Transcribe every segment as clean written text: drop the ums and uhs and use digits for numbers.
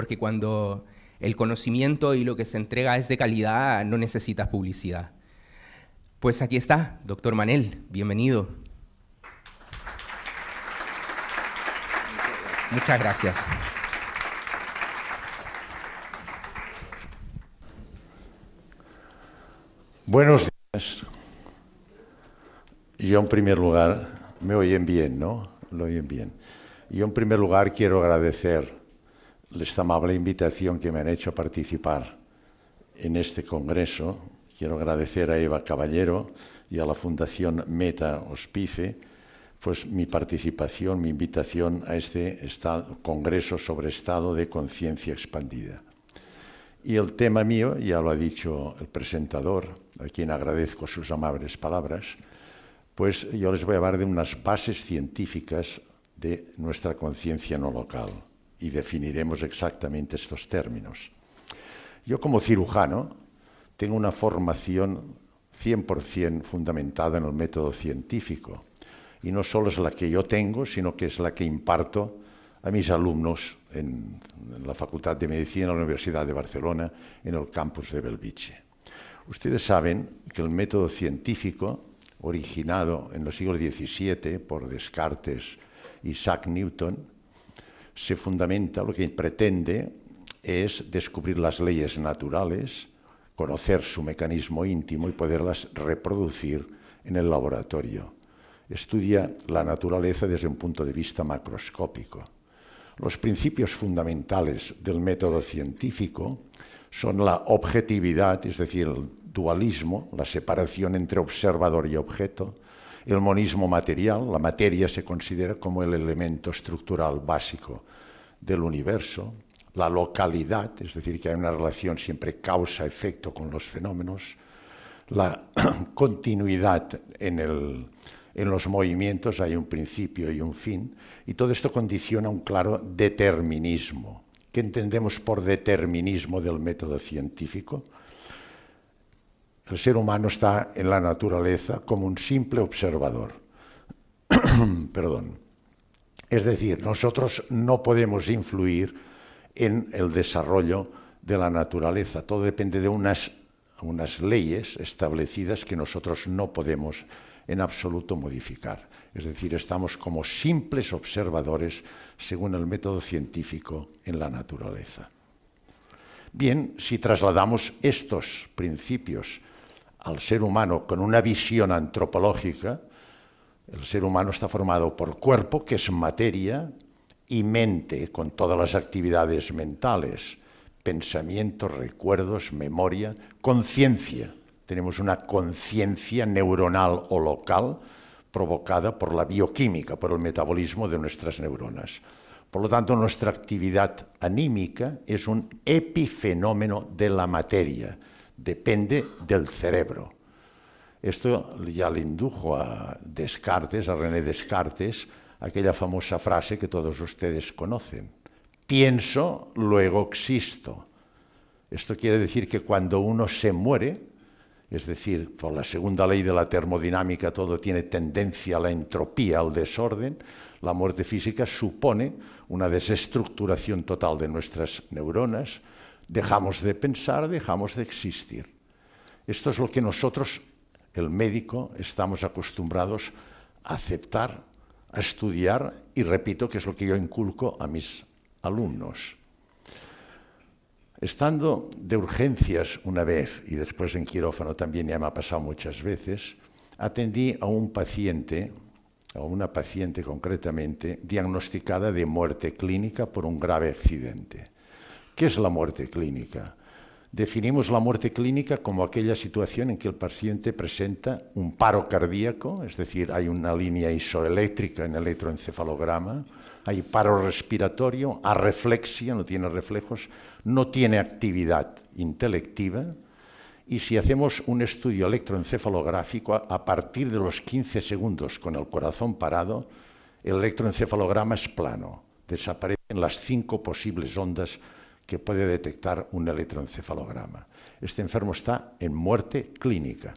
porque cuando el conocimiento y lo que se entrega es de calidad, no necesitas publicidad. Pues aquí está, doctor Manel, bienvenido. Muchas gracias. Buenos días. Yo en primer lugar, me oyen bien, ¿no? Lo oyen bien. Yo en primer lugar quiero agradecer esta amable invitación que me han hecho a participar en este congreso. Quiero agradecer a Eva Caballero y a la Fundación Meta Hospice pues mi participación, mi invitación a este congreso sobre estado de conciencia expandida. Y el tema mío, ya lo ha dicho el presentador, a quien agradezco sus amables palabras, pues yo les voy a hablar de unas bases científicas de nuestra conciencia no local y definiremos exactamente estos términos. Yo como cirujano tengo una formación 100% fundamentada en el método científico y no solo es la que yo tengo, sino que es la que imparto a mis alumnos en la Facultad de Medicina de la Universidad de Barcelona, en el campus de Bellvitge. Ustedes saben que el método científico, originado en el siglo XVII por Descartes y Isaac Newton, se fundamenta, lo que pretende es descubrir las leyes naturales, conocer su mecanismo íntimo y poderlas reproducir en el laboratorio. Estudia la naturaleza desde un punto de vista macroscópico. Los principios fundamentales del método científico son la objetividad, es decir, el dualismo, la separación entre observador y objeto, el monismo material, la materia se considera como el elemento estructural básico del universo, la localidad, es decir, que hay una relación siempre causa-efecto con los fenómenos, la continuidad en los movimientos, hay un principio y un fin, y todo esto condiciona un claro determinismo. ¿Qué entendemos por determinismo del método científico? El ser humano está en la naturaleza como un simple observador. Perdón. Es decir, nosotros no podemos influir en el desarrollo de la naturaleza. Todo depende de unas leyes establecidas que nosotros no podemos en absoluto modificar. Es decir, estamos como simples observadores, según el método científico, en la naturaleza. Bien, si trasladamos estos principios al ser humano con una visión antropológica, el ser humano está formado por cuerpo, que es materia, y mente, con todas las actividades mentales, pensamientos, recuerdos, memoria, conciencia. Tenemos una conciencia neuronal o local provocada por la bioquímica, por el metabolismo de nuestras neuronas. Por lo tanto, nuestra actividad anímica es un epifenómeno de la materia, depende del cerebro. Esto ya le indujo a Descartes, a René Descartes, aquella famosa frase que todos ustedes conocen: pienso, luego existo. Esto quiere decir que cuando uno se muere, es decir, por la segunda ley de la termodinámica todo tiene tendencia a la entropía, al desorden, la muerte física supone una desestructuración total de nuestras neuronas, dejamos de pensar, dejamos de existir. Esto es lo que nosotros, el médico, estamos acostumbrados a aceptar, a estudiar, y repito que es lo que yo inculco a mis alumnos. Estando de urgencias una vez, y después en quirófano también ya me ha pasado muchas veces, atendí a un paciente, a una paciente concretamente, diagnosticada de muerte clínica por un grave accidente. ¿Qué es la muerte clínica? Definimos la muerte clínica como aquella situación en que el paciente presenta un paro cardíaco, es decir, hay una línea isoeléctrica en el electroencefalograma, hay paro respiratorio, arreflexia, no tiene reflejos, no tiene actividad intelectiva, y si hacemos un estudio electroencefalográfico, a partir de los 15 segundos con el corazón parado, el electroencefalograma es plano, desaparecen las 5 posibles ondas que puede detectar un electroencefalograma. Este enfermo está en muerte clínica.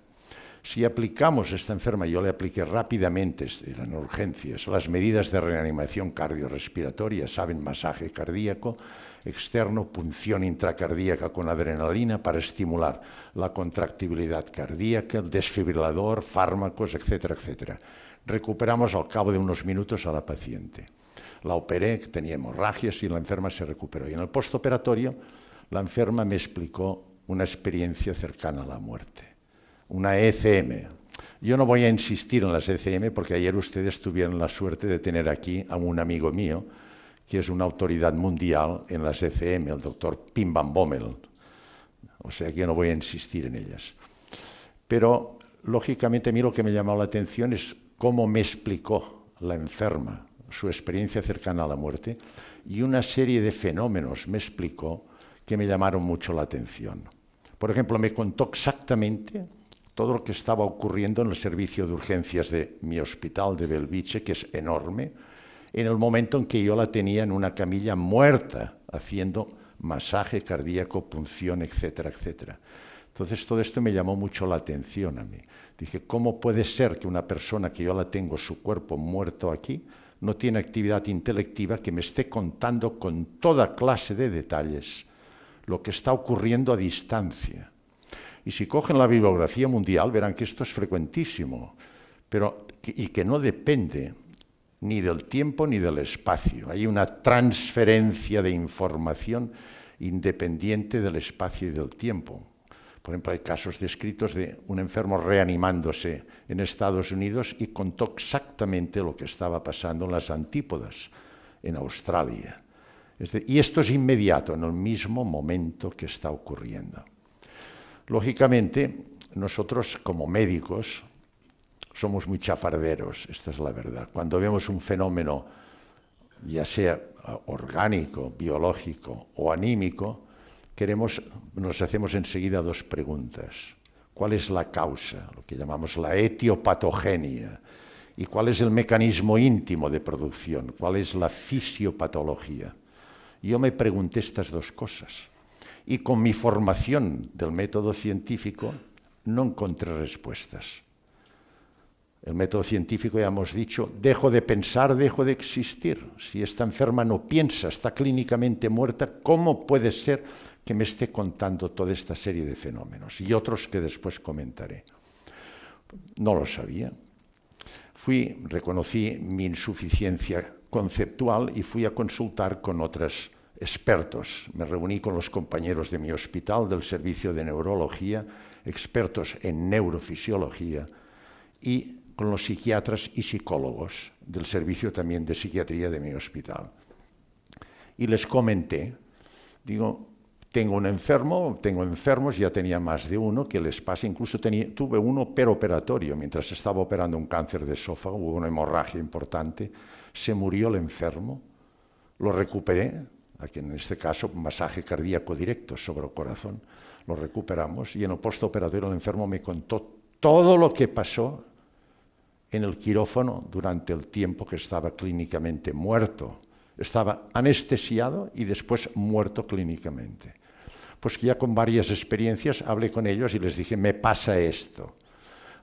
Si aplicamos a esta enferma, yo le apliqué rápidamente, eran urgencias, las medidas de reanimación cardiorrespiratoria, saben, masaje cardíaco, externo, punción intracardíaca con adrenalina para estimular la contractibilidad cardíaca, el desfibrilador, fármacos, etcétera, etcétera. Recuperamos al cabo de unos minutos a la paciente. La operé, tenía hemorragias y la enferma se recuperó. Y en el postoperatorio, la enferma me explicó una experiencia cercana a la muerte, una ECM. Yo no voy a insistir en las ECM porque ayer ustedes tuvieron la suerte de tener aquí a un amigo mío que es una autoridad mundial en las ECM, el doctor Pim Van Bommel. O sea que yo no voy a insistir en ellas. Pero, lógicamente, a mí lo que me llamó la atención es cómo me explicó la enferma su experiencia cercana a la muerte y una serie de fenómenos me explicó que me llamaron mucho la atención. Por ejemplo, me contó exactamente todo lo que estaba ocurriendo en el servicio de urgencias de mi hospital de Belviche, que es enorme, en el momento en que yo la tenía en una camilla muerta, haciendo masaje cardíaco, punción, etcétera, etcétera. Entonces, todo esto me llamó mucho la atención a mí. Dije, ¿cómo puede ser que una persona que yo la tengo su cuerpo muerto aquí no tiene actividad intelectiva que me esté contando con toda clase de detalles lo que está ocurriendo a distancia? Y si cogen la bibliografía mundial verán que esto es frecuentísimo, y que no depende ni del tiempo ni del espacio. Hay una transferencia de información independiente del espacio y del tiempo. Por ejemplo, hay casos descritos de un enfermo reanimándose en Estados Unidos y contó exactamente lo que estaba pasando en las antípodas, en Australia. Y esto es inmediato, en el mismo momento que está ocurriendo. Lógicamente, nosotros como médicos somos muy chafarderos, esta es la verdad. Cuando vemos un fenómeno, ya sea orgánico, biológico o anímico, nos hacemos enseguida dos preguntas. ¿Cuál es la causa, lo que llamamos la etiopatogenia? ¿Y cuál es el mecanismo íntimo de producción? ¿Cuál es la fisiopatología? Yo me pregunté estas dos cosas y con mi formación del método científico no encontré respuestas. El método científico, ya hemos dicho, dejo de pensar, dejo de existir. Si esta enferma no piensa, está clínicamente muerta, ¿cómo puede ser que me esté contando toda esta serie de fenómenos? Y otros que después comentaré. No lo sabía. Reconocí mi insuficiencia conceptual y fui a consultar con otros expertos. Me reuní con los compañeros de mi hospital, del servicio de neurología, expertos en neurofisiología, y con los psiquiatras y psicólogos del servicio también de psiquiatría de mi hospital. Y les comenté, digo, tengo enfermos, ya tenía más de uno, que les pasa, incluso tuve uno peroperatorio, mientras estaba operando un cáncer de esófago, hubo una hemorragia importante, se murió el enfermo, lo recuperé, aquí en este caso masaje cardíaco directo sobre el corazón, lo recuperamos, y en el postoperatorio el enfermo me contó todo lo que pasó en el quirófano durante el tiempo que estaba clínicamente muerto. Estaba anestesiado y después muerto clínicamente. Pues ya con varias experiencias hablé con ellos y les dije, me pasa esto.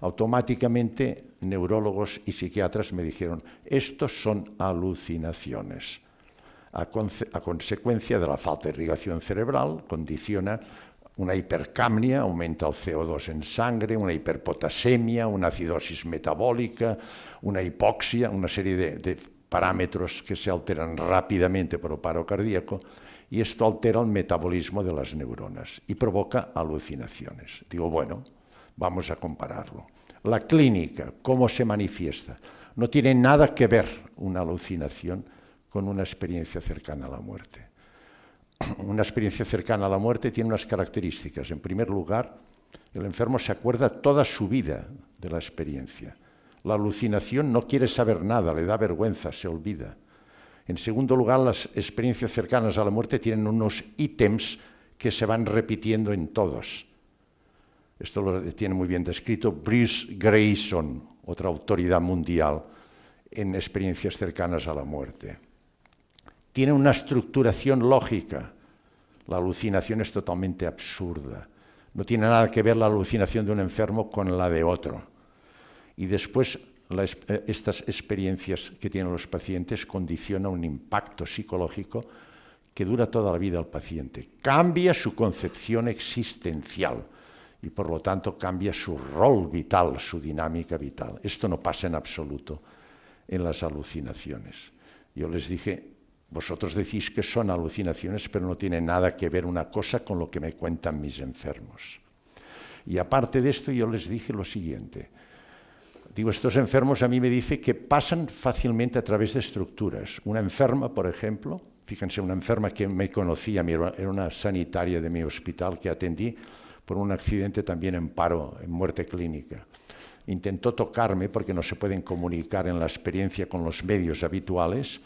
Automáticamente neurólogos y psiquiatras me dijeron, estos son alucinaciones. A consecuencia de la falta de irrigación cerebral, condiciona una hipercapnia, aumenta el CO2 en sangre, una hiperpotasemia, una acidosis metabólica, una hipoxia, una serie de parámetros que se alteran rápidamente por el paro cardíaco, y esto altera el metabolismo de las neuronas y provoca alucinaciones. Digo, bueno, vamos a compararlo. La clínica, ¿cómo se manifiesta? No tiene nada que ver una alucinación con una experiencia cercana a la muerte. Una experiencia cercana a la muerte tiene unas características. En primer lugar, el enfermo se acuerda toda su vida de la experiencia. La alucinación no quiere saber nada, le da vergüenza, se olvida. En segundo lugar, las experiencias cercanas a la muerte tienen unos ítems que se van repitiendo en todos. Esto lo tiene muy bien descrito Bruce Grayson, otra autoridad mundial en experiencias cercanas a la muerte. Tiene una estructuración lógica. La alucinación es totalmente absurda. No tiene nada que ver la alucinación de un enfermo con la de otro. Y después, estas experiencias que tienen los pacientes condicionan un impacto psicológico que dura toda la vida al paciente. Cambia su concepción existencial y, por lo tanto, cambia su rol vital, su dinámica vital. Esto no pasa en absoluto en las alucinaciones. Yo les dije, vosotros decís que son alucinaciones, pero no tiene nada que ver una cosa con lo que me cuentan mis enfermos. Y aparte de esto, yo les dije lo siguiente. Digo, estos enfermos a mí me dicen que pasan fácilmente a través de estructuras. Una enferma, por ejemplo, fíjense, una enferma que me conocía, era una sanitaria de mi hospital que atendí por un accidente también en paro, en muerte clínica. Intentó tocarme porque no se pueden comunicar en la experiencia con los medios habituales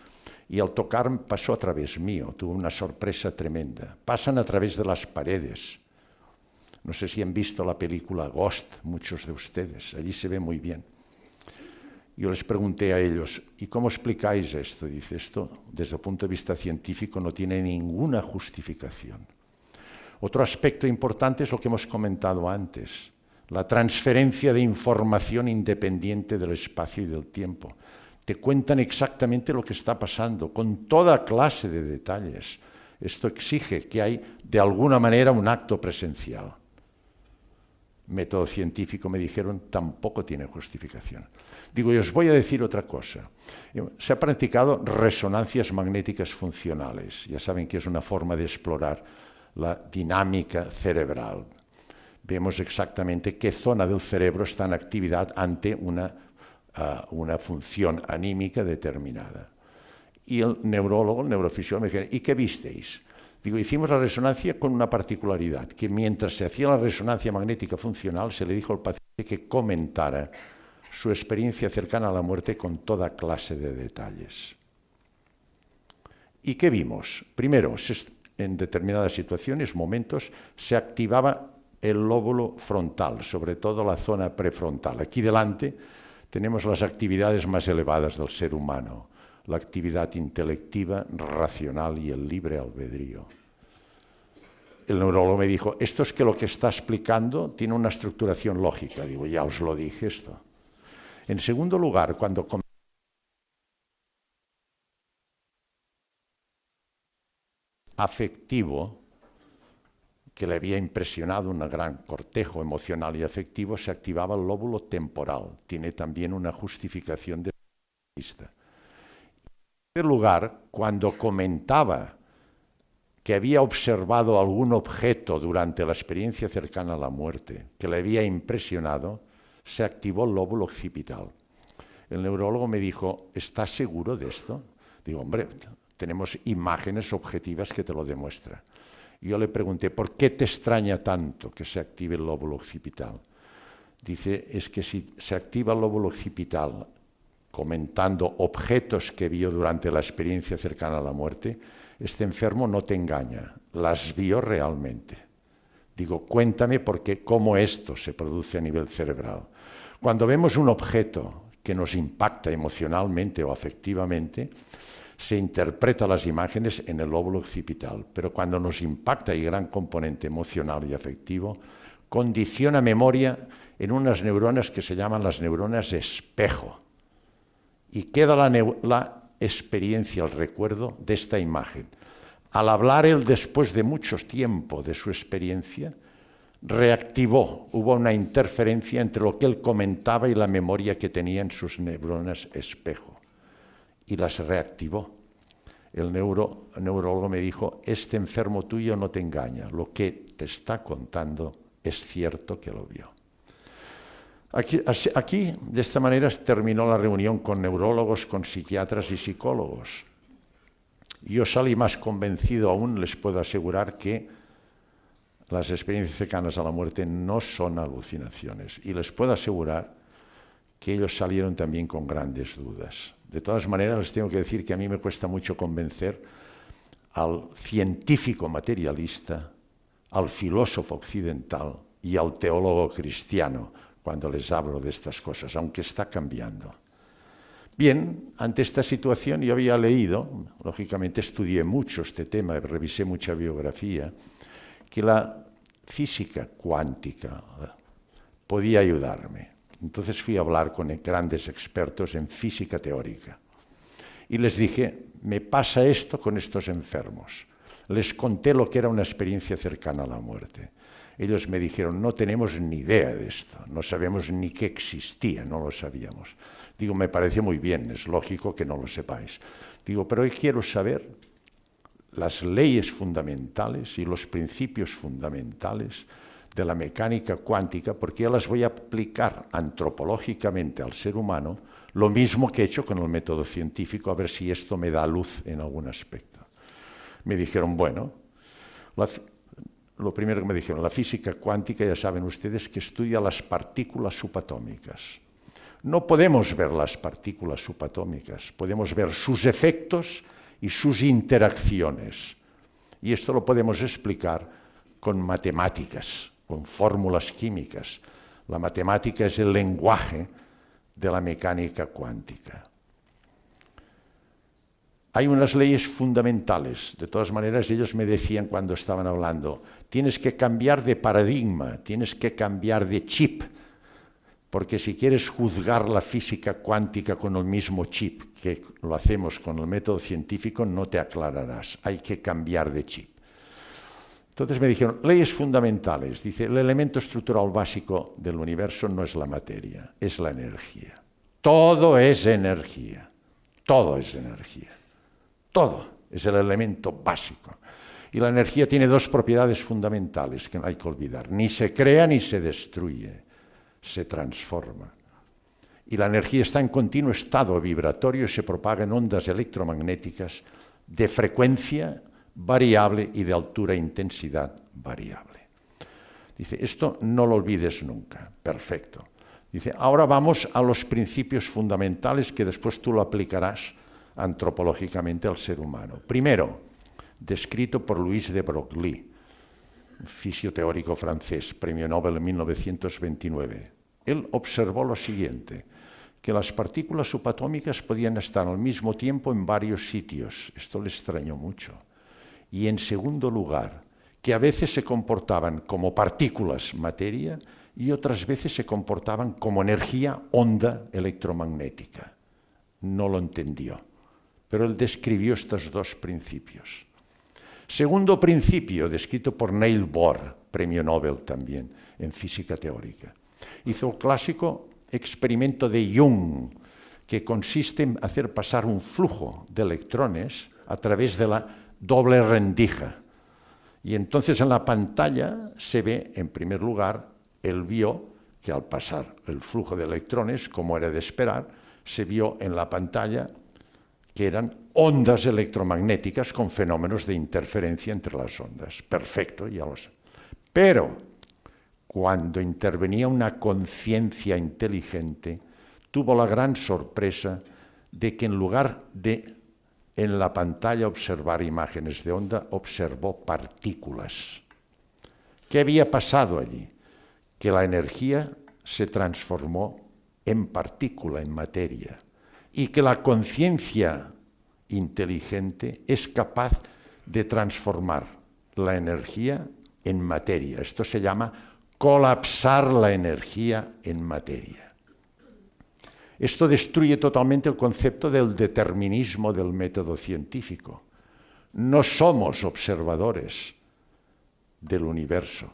y al tocarme pasó a través mío. Tuve una sorpresa tremenda. Pasan a través de las paredes. No sé si han visto la película Ghost, muchos de ustedes. Allí se ve muy bien. Yo les pregunté a ellos, ¿y cómo explicáis esto? Dice, esto desde el punto de vista científico no tiene ninguna justificación. Otro aspecto importante es lo que hemos comentado antes, la transferencia de información independiente del espacio y del tiempo. Te cuentan exactamente lo que está pasando, con toda clase de detalles. Esto exige que hay, de alguna manera, un acto presencial. Método científico, me dijeron, tampoco tiene justificación. Digo, y os voy a decir otra cosa. Se ha practicado resonancias magnéticas funcionales. Ya saben que es una forma de explorar la dinámica cerebral. Vemos exactamente qué zona del cerebro está en actividad ante una función anímica determinada. Y el neurólogo, el neurofisiólogo, me dijeron, ¿y qué visteis? Digo, hicimos la resonancia con una particularidad, que mientras se hacía la resonancia magnética funcional, se le dijo al paciente que comentara su experiencia cercana a la muerte con toda clase de detalles. ¿Y qué vimos? Primero, en determinadas situaciones, momentos, se activaba el lóbulo frontal, sobre todo la zona prefrontal. Aquí delante tenemos las actividades más elevadas del ser humano, la actividad intelectiva, racional y el libre albedrío. El neurólogo me dijo, esto es que lo que está explicando tiene una estructuración lógica. Digo, ya os lo dije esto. En segundo lugar, cuando afectivo, que le había impresionado un gran cortejo emocional y afectivo, se activaba el lóbulo temporal. Tiene también una justificación de vista. En tercer lugar, cuando comentaba que había observado algún objeto durante la experiencia cercana a la muerte, que le había impresionado, se activó el lóbulo occipital. El neurólogo me dijo, ¿estás seguro de esto? Digo, hombre, tenemos imágenes objetivas que te lo demuestran. Yo le pregunté, ¿por qué te extraña tanto que se active el lóbulo occipital? Dice, es que si se activa el lóbulo occipital comentando objetos que vio durante la experiencia cercana a la muerte, este enfermo no te engaña, las vio realmente. Digo, cuéntame cómo esto se produce a nivel cerebral. Cuando vemos un objeto que nos impacta emocionalmente o afectivamente, se interpreta las imágenes en el lóbulo occipital, pero cuando nos impacta el gran componente emocional y afectivo, condiciona memoria en unas neuronas que se llaman las neuronas espejo. Y queda la experiencia, el recuerdo de esta imagen. Al hablar él después de mucho tiempo de su experiencia, reactivó, hubo una interferencia entre lo que él comentaba y la memoria que tenía en sus neuronas espejo. Y las reactivó. El neurólogo me dijo, este enfermo tuyo no te engaña, lo que te está contando es cierto que lo vio. Aquí, de esta manera, terminó la reunión con neurólogos, con psiquiatras y psicólogos. Yo salí más convencido aún, les puedo asegurar que las experiencias cercanas a la muerte no son alucinaciones. Y les puedo asegurar que ellos salieron también con grandes dudas. De todas maneras, les tengo que decir que a mí me cuesta mucho convencer al científico materialista, al filósofo occidental y al teólogo cristiano cuando les hablo de estas cosas, aunque está cambiando. Bien, ante esta situación yo había leído, lógicamente estudié mucho este tema, revisé mucha biografía, que la física cuántica podía ayudarme. Entonces fui a hablar con grandes expertos en física teórica y les dije, me pasa esto con estos enfermos. Les conté lo que era una experiencia cercana a la muerte. Ellos me dijeron, no tenemos ni idea de esto, no sabemos ni que existía, no lo sabíamos. Digo, me parece muy bien, es lógico que no lo sepáis. Digo, pero hoy quiero saber las leyes fundamentales y los principios fundamentales de la mecánica cuántica, porque ya las voy a aplicar antropológicamente al ser humano, lo mismo que he hecho con el método científico, a ver si esto me da luz en algún aspecto. Me dijeron, bueno, lo primero que me dijeron, la física cuántica, ya saben ustedes, que estudia las partículas subatómicas. No podemos ver las partículas subatómicas, podemos ver sus efectos y sus interacciones. Y esto lo podemos explicar con matemáticas, con fórmulas químicas. La matemática es el lenguaje de la mecánica cuántica. Hay unas leyes fundamentales. De todas maneras, ellos me decían cuando estaban hablando, tienes que cambiar de paradigma, tienes que cambiar de chip, porque si quieres juzgar la física cuántica con el mismo chip que lo hacemos con el método científico, no te aclararás, hay que cambiar de chip. Entonces me dijeron, leyes fundamentales. Dice, el elemento estructural básico del universo no es la materia, es la energía. Todo es energía, todo es energía, todo es el elemento básico. Y la energía tiene dos propiedades fundamentales que no hay que olvidar, ni se crea ni se destruye, se transforma. Y la energía está en continuo estado vibratorio y se propaga en ondas electromagnéticas de frecuencia variable y de altura e intensidad variable. Dice, esto no lo olvides nunca. Perfecto. Dice, ahora vamos a los principios fundamentales que después tú lo aplicarás antropológicamente al ser humano. Primero, descrito por Louis de Broglie, fisioteórico francés, premio Nobel en 1929. Él observó lo siguiente, que las partículas subatómicas podían estar al mismo tiempo en varios sitios. Esto le extrañó mucho. Y en segundo lugar, que a veces se comportaban como partículas, materia, y otras veces se comportaban como energía, onda electromagnética. No lo entendió, pero él describió estos dos principios. Segundo principio, descrito por Niels Bohr, premio Nobel también, en física teórica. Hizo el clásico experimento de Young, que consiste en hacer pasar un flujo de electrones a través de la doble rendija. Y entonces en la pantalla se ve, en primer lugar, él vio que al pasar el flujo de electrones, como era de esperar, se vio en la pantalla que eran ondas electromagnéticas con fenómenos de interferencia entre las ondas. Perfecto, ya lo sé. Pero cuando intervenía una conciencia inteligente, tuvo la gran sorpresa de que en lugar de en la pantalla observar imágenes de onda, observó partículas. ¿Qué había pasado allí? Que la energía se transformó en partícula, en materia, y que la conciencia inteligente es capaz de transformar la energía en materia. Esto se llama colapsar la energía en materia. Esto destruye totalmente el concepto del determinismo del método científico. No somos observadores del universo,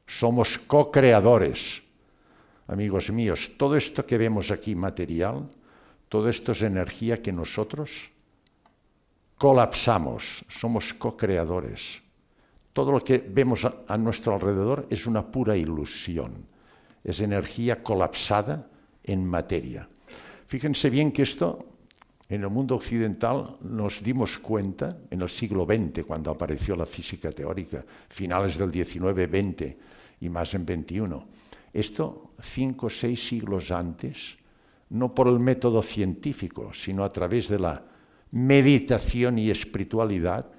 somos co-creadores. Amigos míos, todo esto que vemos aquí material, todo esto es energía que nosotros colapsamos, somos co-creadores. Todo lo que vemos a nuestro alrededor es una pura ilusión, es energía colapsada en materia. Fíjense bien que esto, en el mundo occidental, nos dimos cuenta en el siglo XX, cuando apareció la física teórica, finales del XIX, XX y más en XXI. Esto 5 o 6 siglos antes, no por el método científico, sino a través de la meditación y espiritualidad,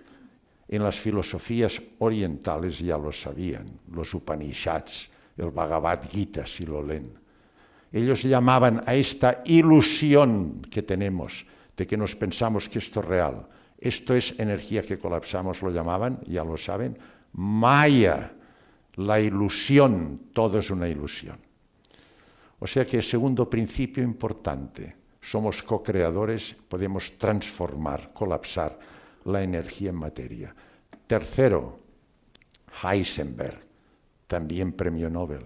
en las filosofías orientales ya lo sabían, los Upanishads, el Bhagavad Gita, si lo leen. Ellos llamaban a esta ilusión que tenemos de que nos pensamos que esto es real. Esto es energía que colapsamos, lo llamaban, ya lo saben, Maya, la ilusión, todo es una ilusión. O sea que el segundo principio importante, somos co-creadores, podemos transformar, colapsar la energía en materia. Tercero, Heisenberg, también premio Nobel.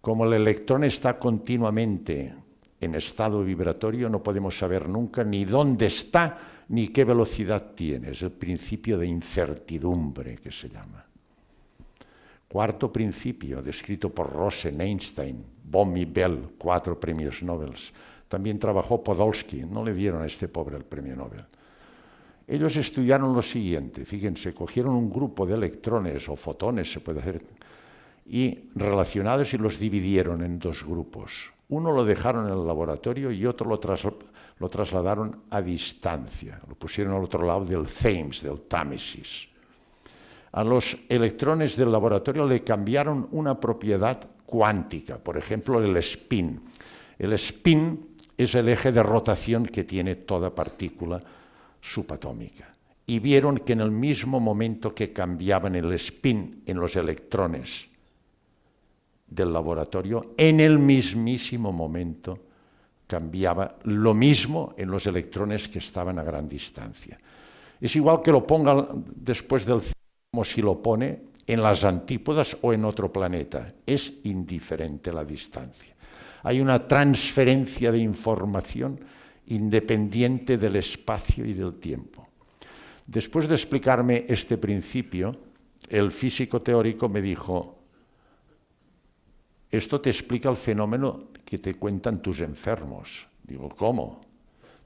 Como el electrón está continuamente en estado vibratorio, no podemos saber nunca ni dónde está ni qué velocidad tiene. Es el principio de incertidumbre que se llama. Cuarto principio, descrito por Rosen, Einstein, Bohm y Bell, 4 premios Nobel. También trabajó Podolsky, no le dieron a este pobre el premio Nobel. Ellos estudiaron lo siguiente, fíjense, cogieron un grupo de electrones o fotones, se puede hacer, y relacionados y los dividieron en 2 grupos. Uno lo dejaron en el laboratorio y otro lo trasladaron a distancia, lo pusieron al otro lado del Thames, del Támesis. A los electrones del laboratorio le cambiaron una propiedad cuántica, por ejemplo el spin. El spin es el eje de rotación que tiene toda partícula subatómica. Y vieron que en el mismo momento que cambiaban el spin en los electrones del laboratorio, en el mismísimo momento cambiaba lo mismo en los electrones que estaban a gran distancia. Es igual que lo ponga después del como si lo pone en las antípodas o en otro planeta. Es indiferente la distancia. Hay una transferencia de información independiente del espacio y del tiempo. Después de explicarme este principio, el físico teórico me dijo: esto te explica el fenómeno que te cuentan tus enfermos. Digo, ¿cómo?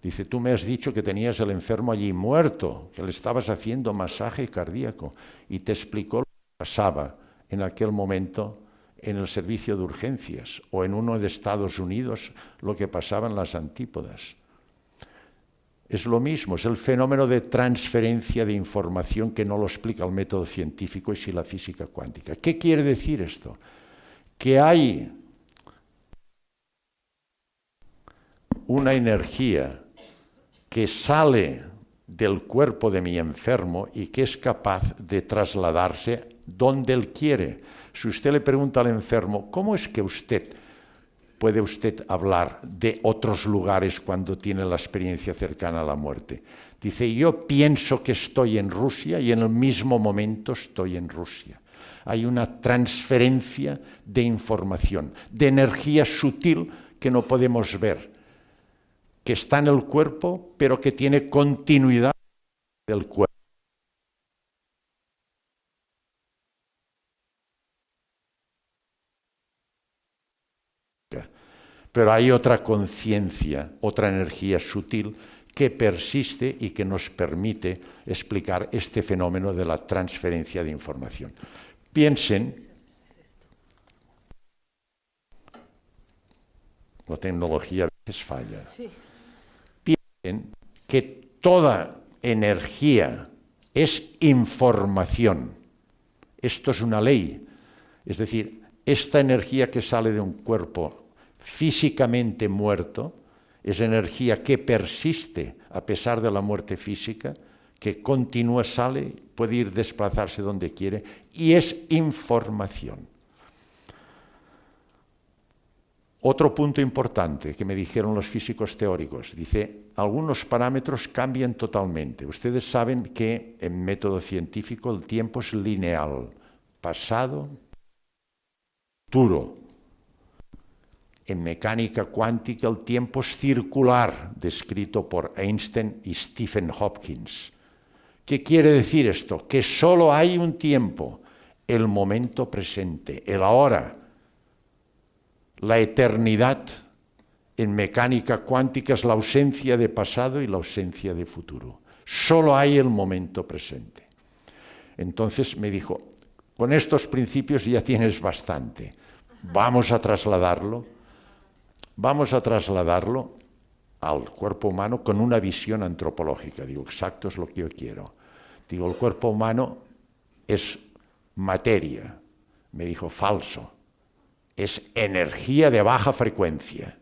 Dice, tú me has dicho que tenías el enfermo allí muerto, que le estabas haciendo masaje cardíaco, y te explicó lo que pasaba en aquel momento en el servicio de urgencias, o en uno de Estados Unidos, lo que pasaba en las antípodas. Es lo mismo, es el fenómeno de transferencia de información que no lo explica el método científico y sí la física cuántica. ¿Qué quiere decir esto? Que hay una energía que sale del cuerpo de mi enfermo y que es capaz de trasladarse donde él quiere. Si usted le pregunta al enfermo, ¿cómo es que puede usted hablar de otros lugares cuando tiene la experiencia cercana a la muerte? Dice, yo pienso que estoy en Rusia y en el mismo momento estoy en Rusia. Hay una transferencia de información, de energía sutil que no podemos ver, que está en el cuerpo, pero que tiene continuidad del cuerpo. Pero hay otra conciencia, otra energía sutil que persiste y que nos permite explicar este fenómeno de la transferencia de información. Piensen, la tecnología a veces falla. Sí. Piensen que toda energía es información. Esto es una ley. Es decir, esta energía que sale de un cuerpo físicamente muerto es energía que persiste a pesar de la muerte física, que continúa, sale, puede ir desplazarse donde quiere y es información. Otro punto importante que me dijeron los físicos teóricos, dice, algunos parámetros cambian totalmente. Ustedes saben que en método científico el tiempo es lineal, pasado, futuro. En mecánica cuántica el tiempo es circular, descrito por Einstein y Stephen Hopkins. ¿Qué quiere decir esto? Que solo hay un tiempo, el momento presente, el ahora. La eternidad en mecánica cuántica es la ausencia de pasado y la ausencia de futuro. Solo hay el momento presente. Entonces me dijo, con estos principios ya tienes bastante. Vamos a trasladarlo al cuerpo humano con una visión antropológica. Digo, exacto es lo que yo quiero. Digo, el cuerpo humano es materia. Me dijo, falso. Es energía de baja frecuencia.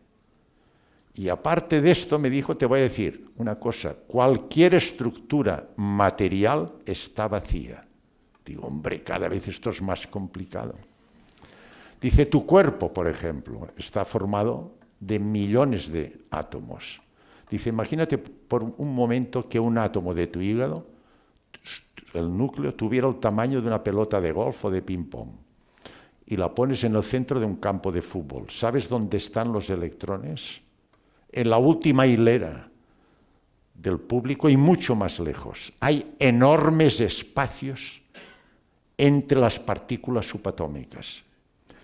Y aparte de esto, me dijo, te voy a decir una cosa, cualquier estructura material está vacía. Digo, hombre, cada vez esto es más complicado. Dice, tu cuerpo, por ejemplo, está formado de millones de átomos. Dice, imagínate por un momento que un átomo de tu hígado el núcleo, tuviera el tamaño de una pelota de golf o de ping-pong y la pones en el centro de un campo de fútbol, ¿sabes dónde están los electrones? En la última hilera del público y mucho más lejos. Hay enormes espacios entre las partículas subatómicas.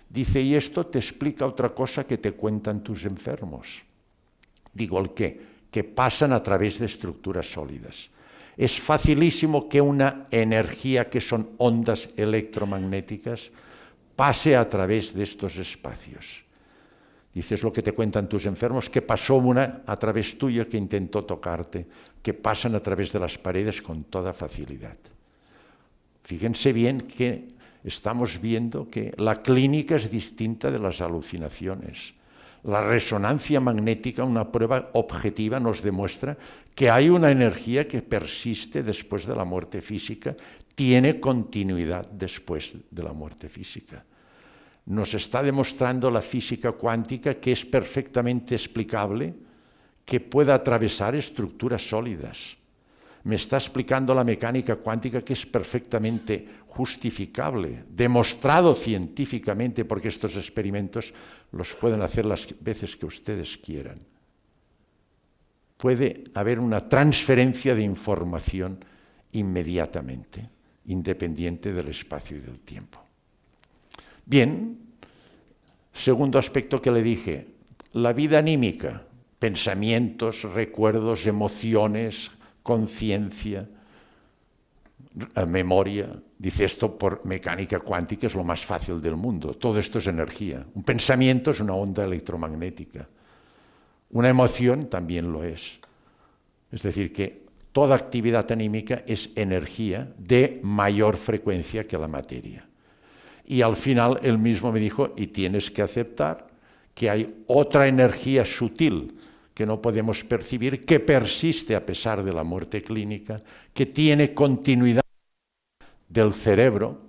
Dice, y esto te explica otra cosa que te cuentan tus enfermos. Digo, ¿el qué? Que pasan a través de estructuras sólidas. Es facilísimo que una energía que son ondas electromagnéticas pase a través de estos espacios. Dices lo que te cuentan tus enfermos, que pasó una a través tuya que intentó tocarte, que pasan a través de las paredes con toda facilidad. Fíjense bien que estamos viendo que la clínica es distinta de las alucinaciones. La resonancia magnética, una prueba objetiva, nos demuestra que hay una energía que persiste después de la muerte física, tiene continuidad después de la muerte física. Nos está demostrando la física cuántica que es perfectamente explicable, que pueda atravesar estructuras sólidas. Me está explicando la mecánica cuántica que es perfectamente justificable, demostrado científicamente, porque estos experimentos los pueden hacer las veces que ustedes quieran. Puede haber una transferencia de información inmediatamente, independiente del espacio y del tiempo. Bien, segundo aspecto que le dije, la vida anímica, pensamientos, recuerdos, emociones, conciencia, memoria. Dice esto por mecánica cuántica, es lo más fácil del mundo. Todo esto es energía. Un pensamiento es una onda electromagnética. Una emoción también lo es. Es decir, que toda actividad anímica es energía de mayor frecuencia que la materia. Y al final él mismo me dijo, y tienes que aceptar que hay otra energía sutil que no podemos percibir, que persiste a pesar de la muerte clínica, que tiene continuidad del cerebro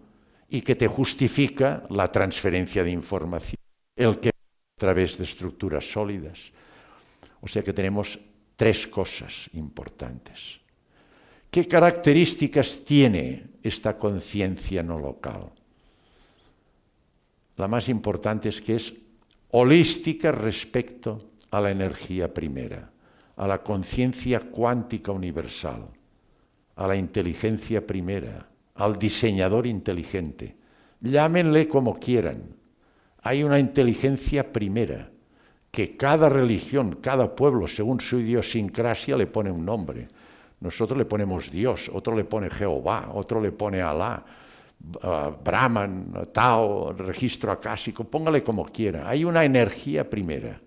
y que te justifica la transferencia de información, el que a través de estructuras sólidas. O sea que tenemos tres cosas importantes. ¿Qué características tiene esta conciencia no local? La más importante es que es holística respecto a la energía primera, a la conciencia cuántica universal, a la inteligencia primera, al diseñador inteligente. Llámenle como quieran. Hay una inteligencia primera que cada religión, cada pueblo, según su idiosincrasia, le pone un nombre. Nosotros le ponemos Dios, otro le pone Jehová, otro le pone Alá, Brahman, Tao, registro acásico, póngale como quiera. Hay una energía primera.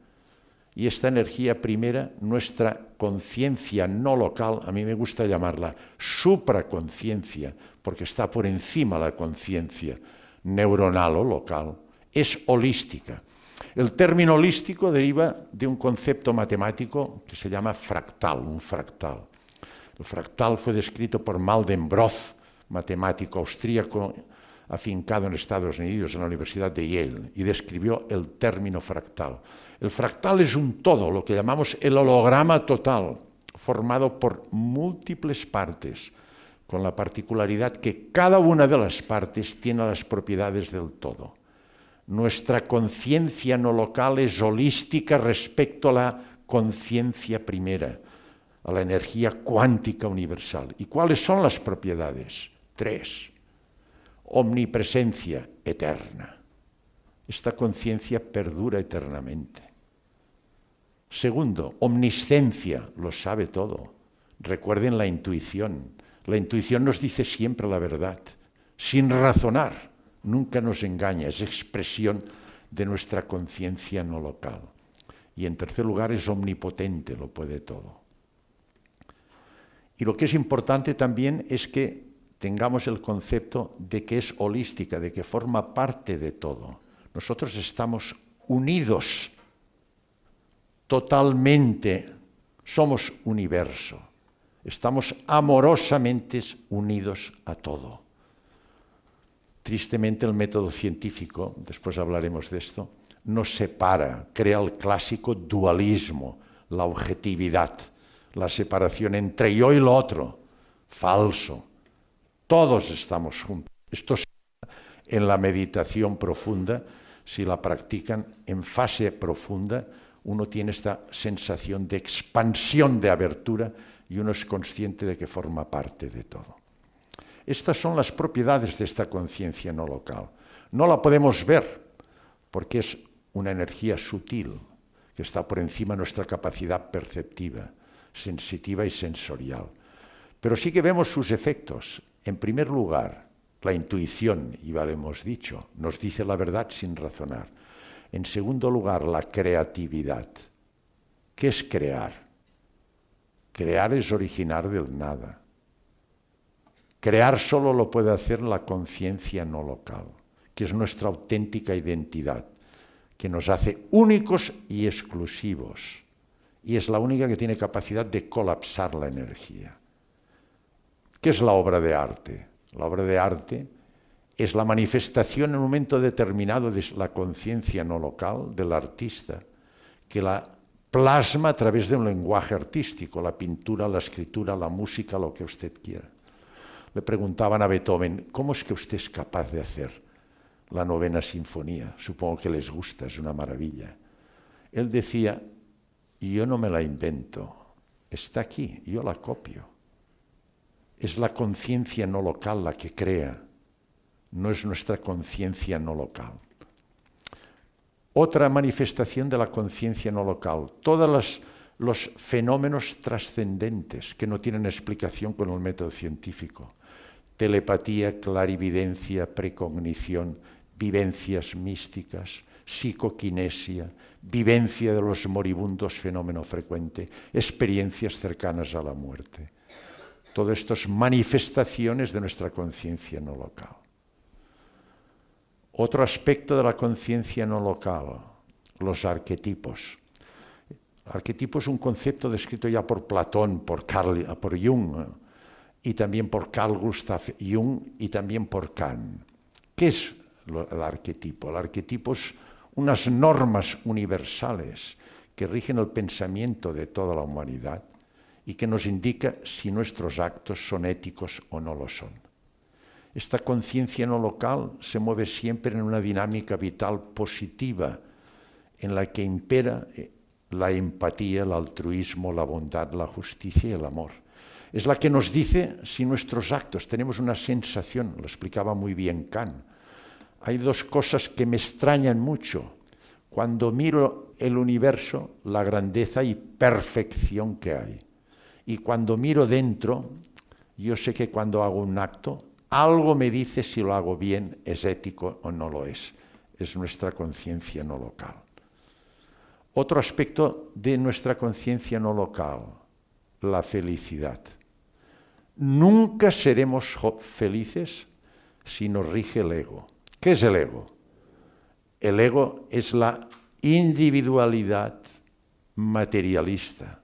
Y esta energía primera, nuestra conciencia no local, a mí me gusta llamarla supraconciencia, porque está por encima de la conciencia neuronal o local, es holística. El término holístico deriva de un concepto matemático que se llama fractal, un fractal. El fractal fue descrito por Mandelbrot, matemático austríaco afincado en Estados Unidos, en la Universidad de Yale, y describió el término fractal. El fractal es un todo, lo que llamamos el holograma total, formado por múltiples partes, con la particularidad que cada una de las partes tiene las propiedades del todo. Nuestra conciencia no local es holística respecto a la conciencia primera, a la energía cuántica universal. ¿Y cuáles son las propiedades? Tres. Omnipresencia eterna. Esta conciencia perdura eternamente. Segundo, omniscencia, lo sabe todo. Recuerden la intuición. La intuición nos dice siempre la verdad, sin razonar. Nunca nos engaña, es expresión de nuestra conciencia no local. Y en tercer lugar, es omnipotente, lo puede todo. Y lo que es importante también es que tengamos el concepto de que es holística, de que forma parte de todo. Nosotros estamos unidos totalmente, somos universo, estamos amorosamente unidos a todo. Tristemente el método científico, después hablaremos de esto, nos separa, crea el clásico dualismo, la objetividad, la separación entre yo y lo otro, falso. todos estamos juntos. Esto en la meditación profunda, si la practican en fase profunda, uno tiene esta sensación de expansión, de abertura, y uno es consciente de que forma parte de todo. Estas son las propiedades de esta conciencia no local. No la podemos ver porque es una energía sutil que está por encima de nuestra capacidad perceptiva, sensitiva y sensorial. Pero sí que vemos sus efectos. En primer lugar, la intuición, ya lo hemos dicho, nos dice la verdad sin razonar. En segundo lugar, la creatividad. ¿Qué es crear? Crear es originar del nada. Crear solo lo puede hacer la conciencia no local, que es nuestra auténtica identidad, que nos hace únicos y exclusivos. Y es la única que tiene capacidad de colapsar la energía. ¿Qué es la obra de arte? La obra de arte es la manifestación en un momento determinado de la conciencia no local del artista, que la plasma a través de un lenguaje artístico, la pintura, la escritura, la música, lo que usted quiera. Le preguntaban a Beethoven, ¿cómo es que usted es capaz de hacer la 9ª sinfonía? Supongo que les gusta, es una maravilla. Él decía, yo no me la invento, está aquí, yo la copio. Es la conciencia no local la que crea, no es nuestra conciencia no local. Otra manifestación de la conciencia no local, todos los fenómenos trascendentes que no tienen explicación con el método científico. Telepatía, clarividencia, precognición, vivencias místicas, psicoquinesia, vivencia de los moribundos, fenómeno frecuente, experiencias cercanas a la muerte. Todo esto es manifestaciones de nuestra conciencia no local. Otro aspecto de la conciencia no local, los arquetipos. El arquetipo es un concepto descrito ya por Platón, por Jung, y también por Carl Gustav Jung y también por Kant. ¿Qué es el arquetipo? El arquetipo es unas normas universales que rigen el pensamiento de toda la humanidad y que nos indica si nuestros actos son éticos o no lo son. Esta conciencia no local se mueve siempre en una dinámica vital positiva en la que impera la empatía, el altruismo, la bondad, la justicia y el amor. Es la que nos dice si nuestros actos, tenemos una sensación, lo explicaba muy bien Kant. Hay dos cosas que me extrañan mucho. Cuando miro el universo, la grandeza y perfección que hay. Y cuando miro dentro, yo sé que cuando hago un acto, algo me dice si lo hago bien, es ético o no lo es. Es nuestra conciencia no local. Otro aspecto de nuestra conciencia no local, la felicidad. Nunca seremos felices si nos rige el ego. ¿Qué es el ego? El ego es la individualidad materialista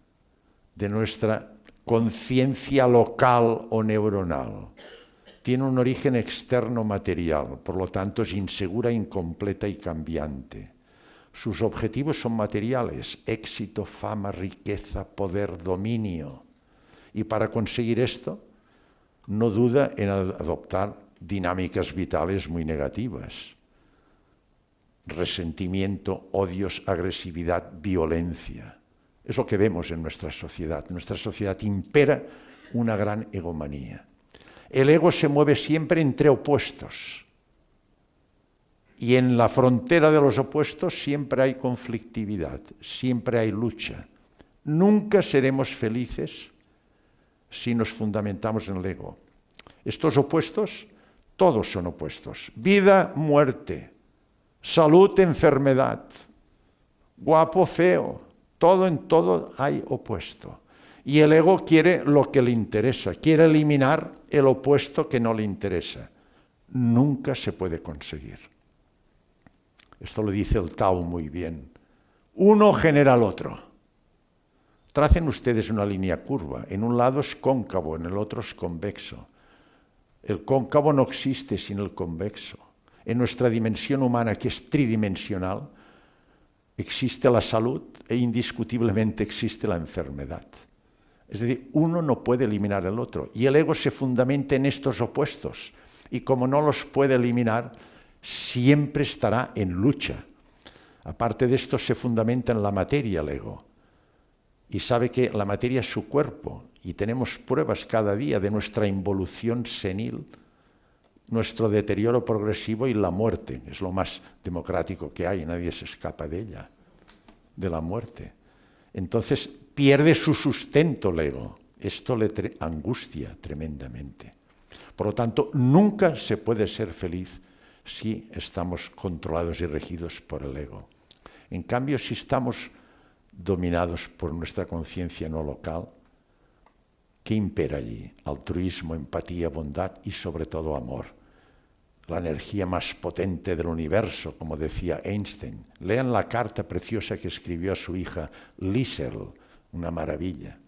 de nuestra conciencia local o neuronal. Tiene un origen externo material, por lo tanto es insegura, incompleta y cambiante. Sus objetivos son materiales, éxito, fama, riqueza, poder, dominio. Y para conseguir esto, no duda en adoptar dinámicas vitales muy negativas. Resentimiento, odios, agresividad, violencia. Es lo que vemos en nuestra sociedad. En nuestra sociedad impera una gran egomanía. El ego se mueve siempre entre opuestos. Y en la frontera de los opuestos siempre hay conflictividad, siempre hay lucha. Nunca seremos felices si nos fundamentamos en el ego. Estos opuestos, todos son opuestos. Vida, muerte, salud, enfermedad, guapo, feo, todo en todo hay opuesto. Y el ego quiere lo que le interesa, quiere eliminar el opuesto que no le interesa. Nunca se puede conseguir. Esto lo dice el Tao muy bien. Uno genera al otro. Tracen ustedes una línea curva. En un lado es cóncavo, en el otro es convexo. El cóncavo no existe sin el convexo. En nuestra dimensión humana, que es tridimensional, existe la salud e indiscutiblemente existe la enfermedad. Es decir, uno no puede eliminar el otro. Y el ego se fundamenta en estos opuestos. Y como no los puede eliminar, siempre estará en lucha. Aparte de esto, se fundamenta en la materia el ego. Y sabe que la materia es su cuerpo. Y tenemos pruebas cada día de nuestra involución senil, nuestro deterioro progresivo y la muerte. Es lo más democrático que hay, nadie se escapa de ella, de la muerte. Entonces pierde su sustento el ego. Esto le angustia tremendamente. Por lo tanto, nunca se puede ser feliz si estamos controlados y regidos por el ego. En cambio, si estamos dominados por nuestra conciencia no local, ¿qué impera allí? Altruismo, empatía, bondad y sobre todo amor. La energía más potente del universo, como decía Einstein. Lean la carta preciosa que escribió a su hija Liesl, una maravilla.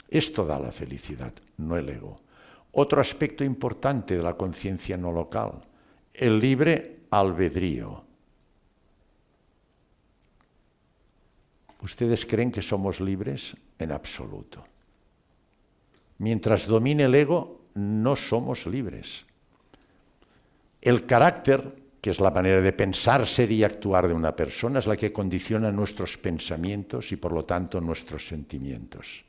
Esto da la felicidad, no el ego. Otro aspecto importante de la conciencia no local, el libre albedrío. ¿Ustedes creen que somos libres? En absoluto. Mientras domine el ego, no somos libres. El carácter, que es la manera de pensar, ser y actuar de una persona, es la que condiciona nuestros pensamientos y, por lo tanto, nuestros sentimientos.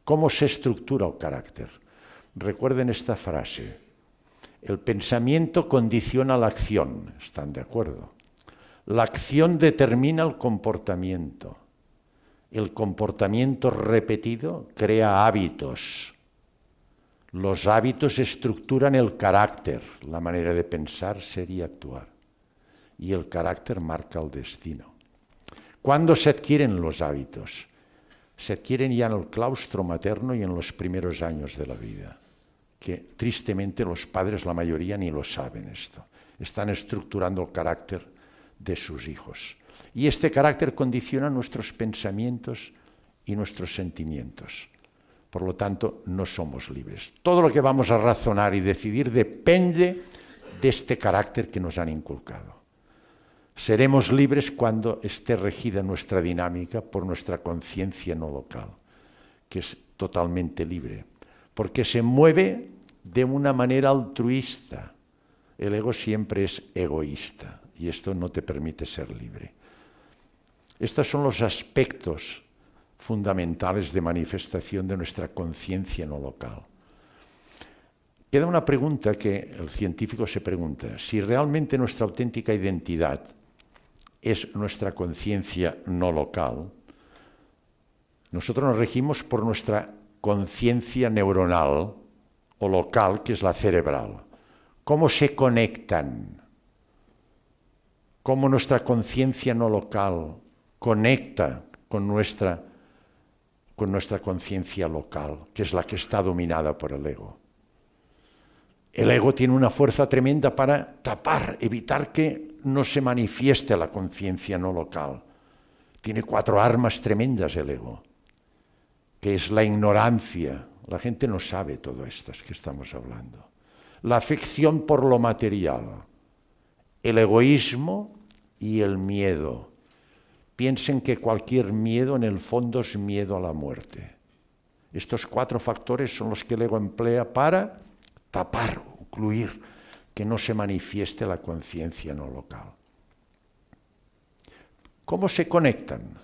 ¿Cómo se estructura el carácter? Recuerden esta frase. El pensamiento condiciona la acción. ¿Están de acuerdo? La acción determina el comportamiento. El comportamiento repetido crea hábitos. Los hábitos estructuran el carácter, la manera de pensar, ser y actuar. Y el carácter marca el destino. ¿Cuándo se adquieren los hábitos? Se adquieren ya en el claustro materno y en los primeros años de la vida. Que tristemente los padres, la mayoría, ni lo saben esto. Están estructurando el carácter de sus hijos. Y este carácter condiciona nuestros pensamientos y nuestros sentimientos. Por lo tanto, no somos libres. Todo lo que vamos a razonar y decidir depende de este carácter que nos han inculcado. Seremos libres cuando esté regida nuestra dinámica por nuestra conciencia no local, que es totalmente libre, porque se mueve de una manera altruista. El ego siempre es egoísta y esto no te permite ser libre. Estos son los aspectos fundamentales de manifestación de nuestra conciencia no local. Queda una pregunta que el científico se pregunta, si realmente nuestra auténtica identidad es nuestra conciencia no local, nosotros nos regimos por nuestra conciencia neuronal o local, que es la cerebral. ¿Cómo se conectan? ¿Cómo nuestra conciencia no local conecta con nuestra conciencia local, que es la que está dominada por el ego? El ego tiene una fuerza tremenda para tapar, evitar que no se manifieste la conciencia no local. Tiene 4 armas tremendas el ego, que es la ignorancia. La gente no sabe todo esto que estamos hablando. La afección por lo material, el egoísmo y el miedo. Piensen que cualquier miedo en el fondo es miedo a la muerte. Estos 4 factores son los que el ego emplea para tapar, ocluir, que no se manifieste la conciencia no local. ¿Cómo se conectan?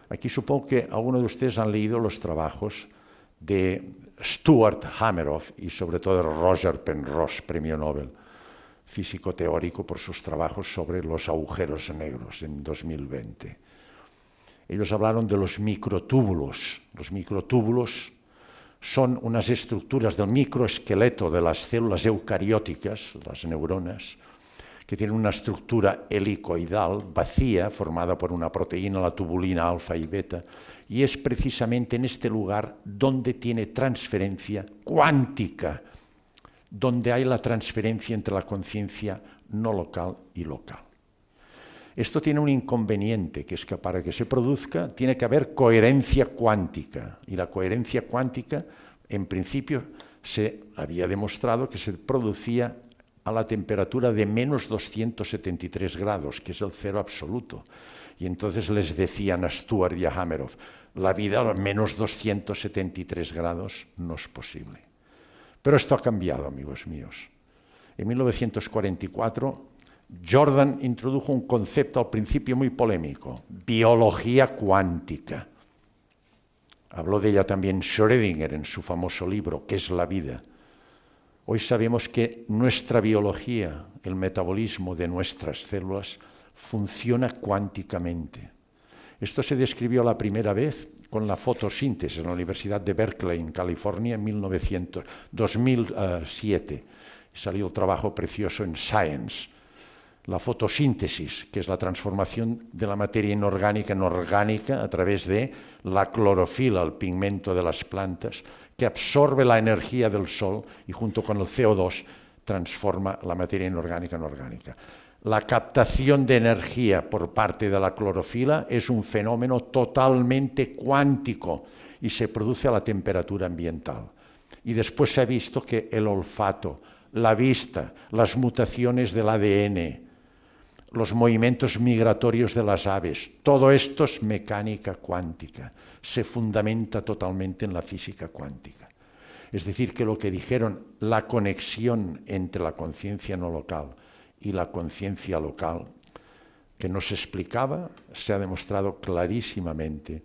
Aquí supongo que algunos de ustedes han leído los trabajos de Stuart Hameroff y sobre todo de Roger Penrose, premio Nobel, físico teórico, por sus trabajos sobre los agujeros negros en 2020. Ellos hablaron de los microtúbulos. Los microtúbulos son unas estructuras del microesqueleto de las células eucarióticas, las neuronas, que tienen una estructura helicoidal, vacía, formada por una proteína, la tubulina alfa y beta, y es precisamente en este lugar donde tiene transferencia cuántica, donde hay la transferencia entre la conciencia no local y local. Esto tiene un inconveniente, que es que para que se produzca tiene que haber coherencia cuántica, y la coherencia cuántica, en principio, se había demostrado que se producía a la temperatura de menos 273 grados, que es el cero absoluto. Y entonces les decían a Stuart y a Hameroff, La vida a menos 273 grados no es posible. Pero esto ha cambiado, amigos míos. En 1944, Jordan introdujo un concepto al principio muy polémico, biología cuántica. Habló de ella también Schrödinger en su famoso libro, ¿Qué es la vida? Hoy sabemos que nuestra biología, el metabolismo de nuestras células, funciona cuánticamente. Esto se describió la primera vez con la fotosíntesis en la Universidad de Berkeley, en California, en 2007. Salió un trabajo precioso en Science. La fotosíntesis, que es la transformación de la materia inorgánica en orgánica a través de la clorofila, el pigmento de las plantas, que absorbe la energía del sol y junto con el CO2 transforma la materia inorgánica en orgánica. La captación de energía por parte de la clorofila es un fenómeno totalmente cuántico y se produce a la temperatura ambiental. Y después se ha visto que el olfato, la vista, las mutaciones del ADN, los movimientos migratorios de las aves, todo esto es mecánica cuántica, se fundamenta totalmente en la física cuántica. Es decir, que lo que dijeron, la conexión entre la conciencia no local y la conciencia local, que no se explicaba, se ha demostrado clarísimamente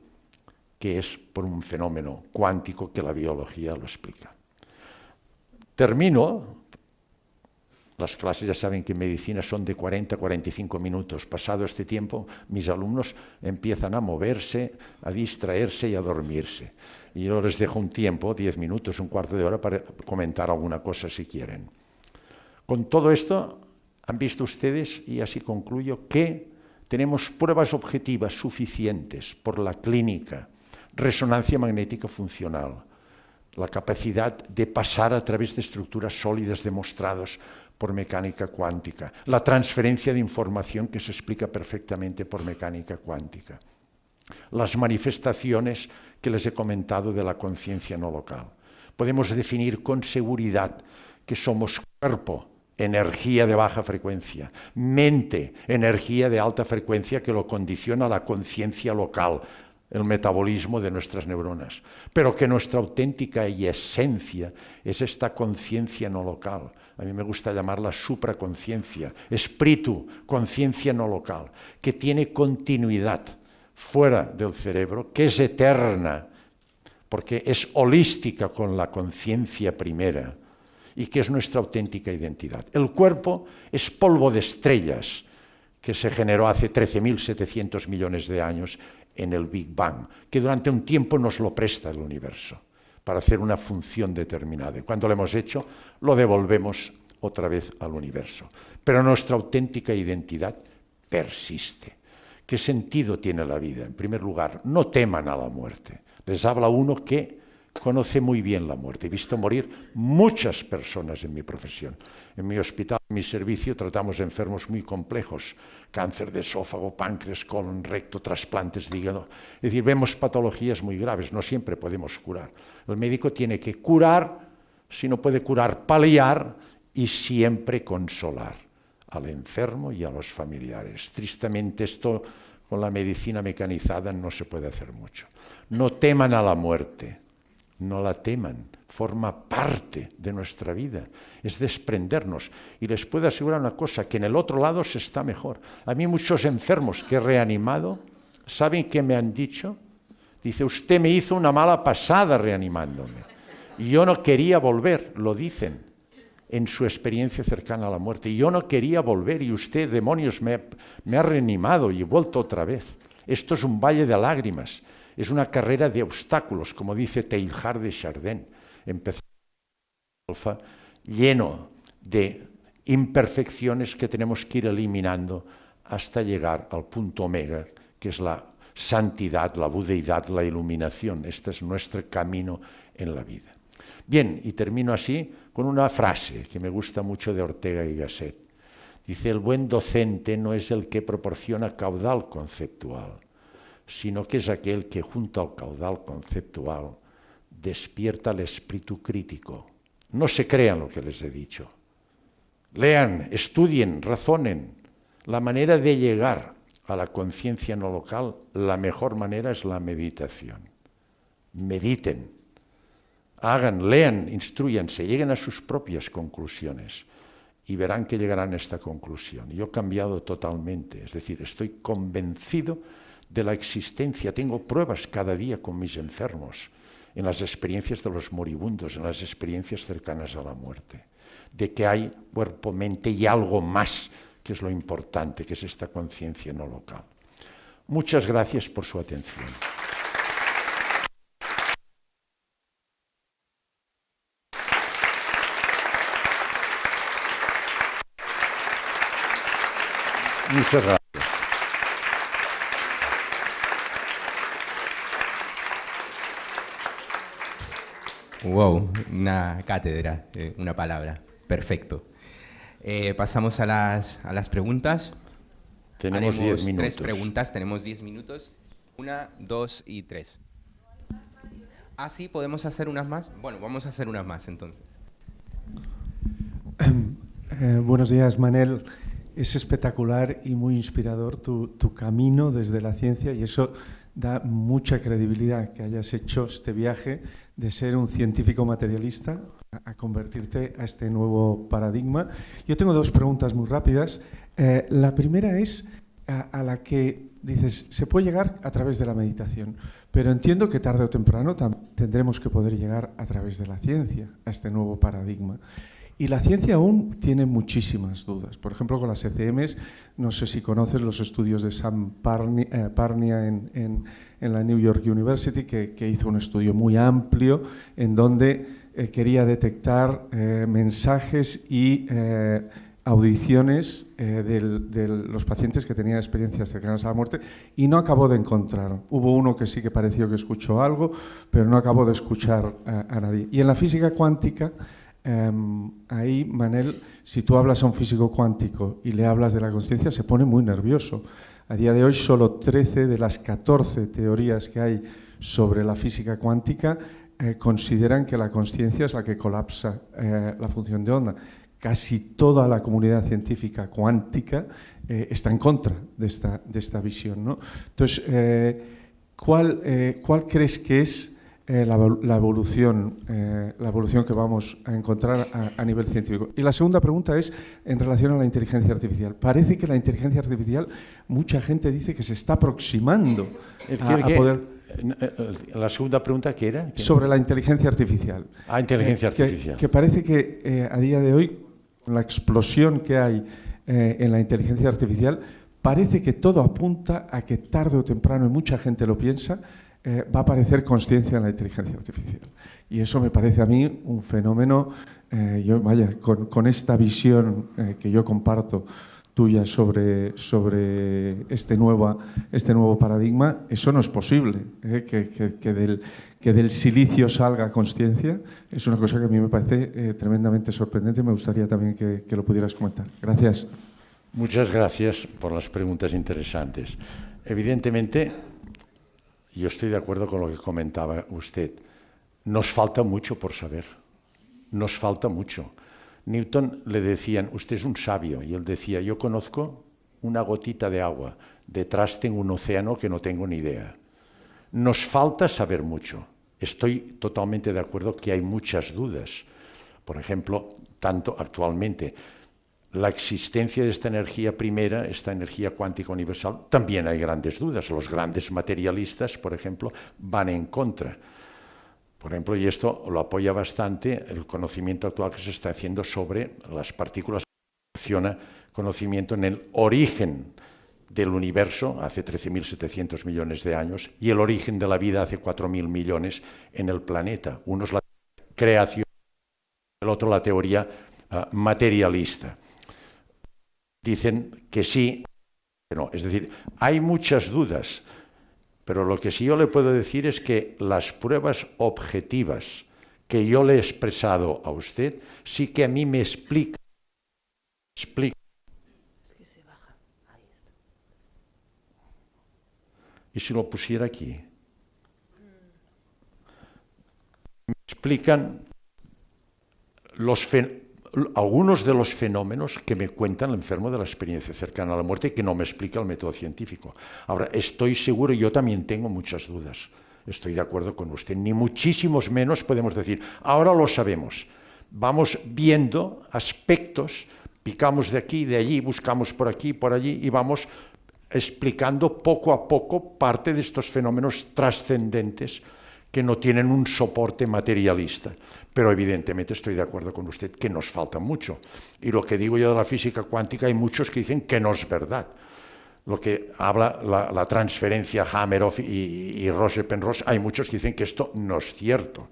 que es por un fenómeno cuántico que la biología lo explica. Termino. Las clases ya saben que en medicina son de 40 a 45 minutos. Pasado este tiempo, mis alumnos empiezan a moverse, a distraerse y a dormirse. Y yo les dejo un tiempo, 10 minutos, un cuarto de hora, para comentar alguna cosa si quieren. Con todo esto, han visto ustedes, y así concluyo, que tenemos pruebas objetivas suficientes por la clínica, resonancia magnética funcional, la capacidad de pasar a través de estructuras sólidas demostrados por mecánica cuántica, la transferencia de información que se explica perfectamente por mecánica cuántica, las manifestaciones que les he comentado de la conciencia no local. Podemos definir con seguridad que somos cuerpo, energía de baja frecuencia, mente, energía de alta frecuencia que lo condiciona la conciencia local, el metabolismo de nuestras neuronas, pero que nuestra auténtica y esencia es esta conciencia no local. A mí me gusta llamarla supraconciencia, espíritu, conciencia no local, que tiene continuidad fuera del cerebro, que es eterna, porque es holística con la conciencia primera y que es nuestra auténtica identidad. El cuerpo es polvo de estrellas que se generó hace 13.700 millones de años en el Big Bang, que durante un tiempo nos lo presta el universo para hacer una función determinada. Y cuando lo hemos hecho, lo devolvemos otra vez al universo. Pero nuestra auténtica identidad persiste. ¿Qué sentido tiene la vida? En primer lugar, no teman a la muerte. Les habla uno que conoce muy bien la muerte. He visto morir muchas personas en mi profesión. En mi hospital, en mi servicio, tratamos enfermos muy complejos. Cáncer de esófago, páncreas, colon, recto, trasplantes de hígado. Es decir, vemos patologías muy graves, no siempre podemos curar. El médico tiene que curar, si no puede curar, paliar y siempre consolar al enfermo y a los familiares. Tristemente esto con la medicina mecanizada no se puede hacer mucho. No teman a la muerte, no la teman, forma parte de nuestra vida, es desprendernos. Y les puedo asegurar una cosa, que en el otro lado se está mejor. A mí muchos enfermos que he reanimado, ¿saben qué me han dicho? Dice, usted me hizo una mala pasada reanimándome. Y yo no quería volver, lo dicen, en su experiencia cercana a la muerte. Y yo no quería volver y usted, demonios, me ha reanimado y he vuelto otra vez. Esto es un valle de lágrimas. Es una carrera de obstáculos, como dice Teilhard de Chardin. Empezó alfa lleno de imperfecciones que tenemos que ir eliminando hasta llegar al punto omega, que es la santidad, la budeidad, la iluminación. Este es nuestro camino en la vida. Bien, y termino así con una frase que me gusta mucho de Ortega y Gasset. Dice, el buen docente no es el que proporciona caudal conceptual, sino que es aquel que junto al caudal conceptual despierta el espíritu crítico. No se crean lo que les he dicho. Lean, estudien, razonen. La manera de llegar a la conciencia no local, la mejor manera es la meditación. Mediten, hagan, lean, instruyanse, lleguen a sus propias conclusiones y verán que llegarán a esta conclusión. Yo he cambiado totalmente, es decir, estoy convencido de la existencia, tengo pruebas cada día con mis enfermos, en las experiencias de los moribundos, en las experiencias cercanas a la muerte, de que hay cuerpo, mente y algo más, que es lo importante, que es esta conciencia no local. Muchas gracias por su atención. Muchas gracias. Wow, una cátedra, una palabra. Perfecto. Pasamos a las preguntas. Tenemos 10 minutos. 3 preguntas, tenemos 10 minutos. 1, 2 y 3. Ah, sí, ¿podemos hacer unas más? Bueno, vamos a hacer unas más entonces. Buenos días, Manel. Es espectacular y muy inspirador tu camino desde la ciencia, y eso da mucha credibilidad que hayas hecho este viaje de ser un científico materialista a convertirte a este nuevo paradigma. Yo tengo 2 preguntas muy rápidas. La primera es a la que dices, se puede llegar a través de la meditación, pero entiendo que tarde o temprano tendremos que poder llegar a través de la ciencia a este nuevo paradigma. Y la ciencia aún tiene muchísimas dudas. Por ejemplo, con las ECMs, no sé si conoces los estudios de Sam Parnia en la New York University, que hizo un estudio muy amplio en donde quería detectar mensajes y audiciones de los pacientes que tenían experiencias cercanas a la muerte, y no acabó de encontrar. Hubo uno que sí que pareció que escuchó algo, pero no acabó de escuchar a nadie. Y en la física cuántica, ahí, Manel, si tú hablas a un físico cuántico y le hablas de la consciencia, se pone muy nervioso. A día de hoy, solo 13 de las 14 teorías que hay sobre la física cuántica consideran que la consciencia es la que colapsa la función de onda. Casi toda la comunidad científica cuántica está en contra de esta visión, ¿no? Entonces, ¿cuál crees que es la evolución que vamos a encontrar a nivel científico? Y la segunda pregunta es en relación a la inteligencia artificial. Parece que la inteligencia artificial, mucha gente dice que se está aproximando a poder... La segunda pregunta, ¿qué era? Sobre la inteligencia artificial. Inteligencia artificial. Que parece que a día de hoy, con la explosión que hay en la inteligencia artificial, parece que todo apunta a que tarde o temprano, y mucha gente lo piensa, va a aparecer consciencia en la inteligencia artificial. Y eso me parece a mí un fenómeno, con esta visión que yo comparto tuya sobre este nuevo paradigma, eso no es posible, que del silicio salga consciencia. Es una cosa que a mí me parece tremendamente sorprendente. Me gustaría también que lo pudieras comentar. Gracias. Muchas gracias por las preguntas interesantes. Evidentemente, yo estoy de acuerdo con lo que comentaba usted. Nos falta mucho por saber. Nos falta mucho. Newton le decían, usted es un sabio, y él decía, yo conozco una gotita de agua, detrás tengo un océano que no tengo ni idea. Nos falta saber mucho. Estoy totalmente de acuerdo que hay muchas dudas. Por ejemplo, tanto actualmente, la existencia de esta energía primera, esta energía cuántica universal, también hay grandes dudas. Los grandes materialistas, por ejemplo, van en contra. Por ejemplo, y esto lo apoya bastante el conocimiento actual que se está haciendo sobre las partículas, que proporciona conocimiento en el origen del universo hace 13.700 millones de años y el origen de la vida hace 4.000 millones en el planeta. Uno es la creación, el otro la teoría materialista. Dicen que sí, que no. Es decir, hay muchas dudas. Pero lo que sí yo le puedo decir es que las pruebas objetivas que yo le he expresado a usted, sí que a mí me explican. Es que se baja. Ahí está. ¿Y si lo pusiera aquí? Me explican algunos de los fenómenos que me cuentan el enfermo de la experiencia cercana a la muerte y que no me explica el método científico. Ahora, estoy seguro, yo también tengo muchas dudas. Estoy de acuerdo con usted. Ni muchísimos menos podemos decir, ahora lo sabemos. Vamos viendo aspectos, picamos de aquí, de allí, buscamos por aquí, por allí y vamos explicando poco a poco parte de estos fenómenos trascendentes que no tienen un soporte materialista. Pero evidentemente estoy de acuerdo con usted que nos falta mucho. Y lo que digo yo de la física cuántica, hay muchos que dicen que no es verdad. Lo que habla la transferencia Hameroff y Roche-Penrose, hay muchos que dicen que esto no es cierto.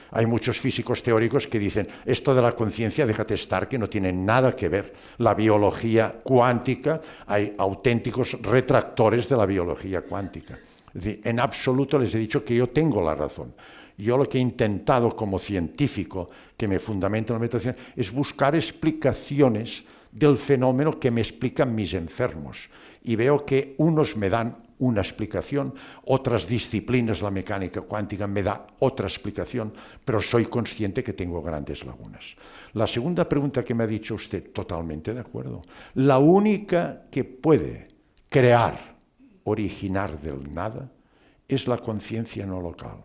Hay muchos físicos teóricos que dicen, esto de la conciencia, déjate estar, que no tiene nada que ver. La biología cuántica, hay auténticos retractores de la biología cuántica. Es decir, en absoluto les he dicho que yo tengo la razón. Yo lo que he intentado como científico, que me fundamenta en la meditación, es buscar explicaciones del fenómeno que me explican mis enfermos. Y veo que unos me dan una explicación, otras disciplinas, la mecánica cuántica, me da otra explicación, pero soy consciente que tengo grandes lagunas. La segunda pregunta que me ha dicho usted, totalmente de acuerdo. La única que puede crear, originar del nada, es la conciencia no local.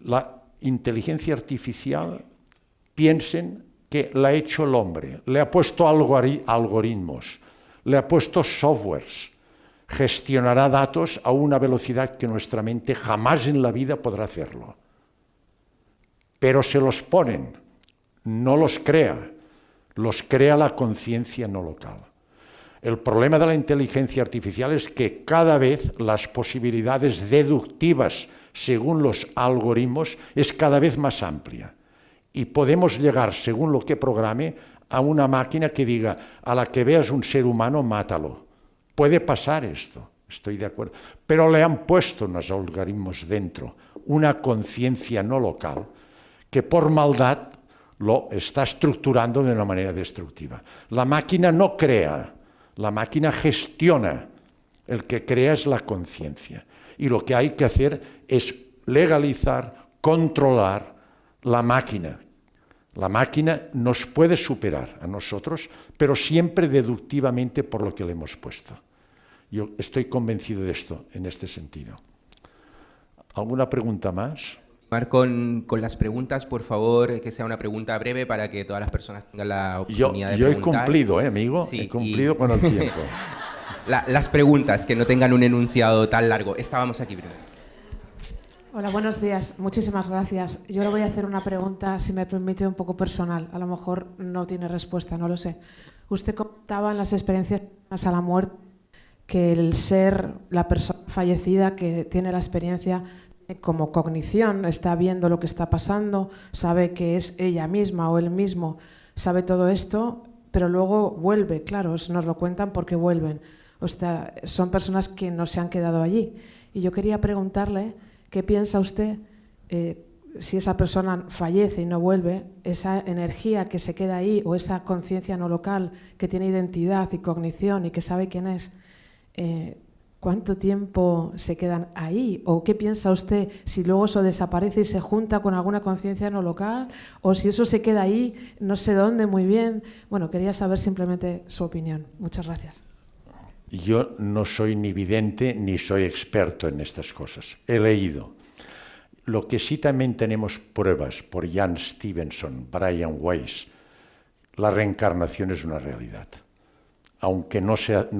La inteligencia artificial, piensen que la ha hecho el hombre, le ha puesto algoritmos, le ha puesto softwares, gestionará datos a una velocidad que nuestra mente jamás en la vida podrá hacerlo. Pero se los ponen, no los crea la conciencia no local. El problema de la inteligencia artificial es que cada vez las posibilidades deductivas según los algoritmos es cada vez más amplia. Y podemos llegar, según lo que programe, a una máquina que diga, a la que veas un ser humano, mátalo. Puede pasar esto, estoy de acuerdo. Pero le han puesto unos algoritmos dentro, una conciencia no local, que por maldad lo está estructurando de una manera destructiva. La máquina no crea, la máquina gestiona. El que crea es la conciencia. Y lo que hay que hacer es legalizar, controlar la máquina. La máquina nos puede superar a nosotros, pero siempre deductivamente por lo que le hemos puesto. Yo estoy convencido de esto, en este sentido. ¿Alguna pregunta más? Con las preguntas, por favor, que sea una pregunta breve para que todas las personas tengan la oportunidad de preguntar. Yo he cumplido, amigo, sí, he cumplido con el tiempo. Las preguntas, que no tengan un enunciado tan largo. Estábamos aquí primero. Hola, buenos días. Muchísimas gracias. Yo le voy a hacer una pregunta, si me permite, un poco personal. A lo mejor no tiene respuesta, no lo sé. Usted contaba en las experiencias a la muerte que el ser, la persona fallecida que tiene la experiencia como cognición, está viendo lo que está pasando, sabe que es ella misma o él mismo, sabe todo esto, pero luego vuelve, claro, nos lo cuentan porque vuelven. O sea, son personas que no se han quedado allí. Y yo quería preguntarle, ¿qué piensa usted si esa persona fallece y no vuelve, esa energía que se queda ahí o esa conciencia no local que tiene identidad y cognición y que sabe quién es, ¿cuánto tiempo se quedan ahí? ¿O qué piensa usted si luego eso desaparece y se junta con alguna conciencia no local? ¿O si eso se queda ahí, no sé dónde, muy bien? Bueno, quería saber simplemente su opinión. Muchas gracias. Yo no soy ni vidente ni soy experto en estas cosas. He leído. Lo que sí también tenemos pruebas por Jan Stevenson, Brian Weiss, la reencarnación es una realidad. Aunque no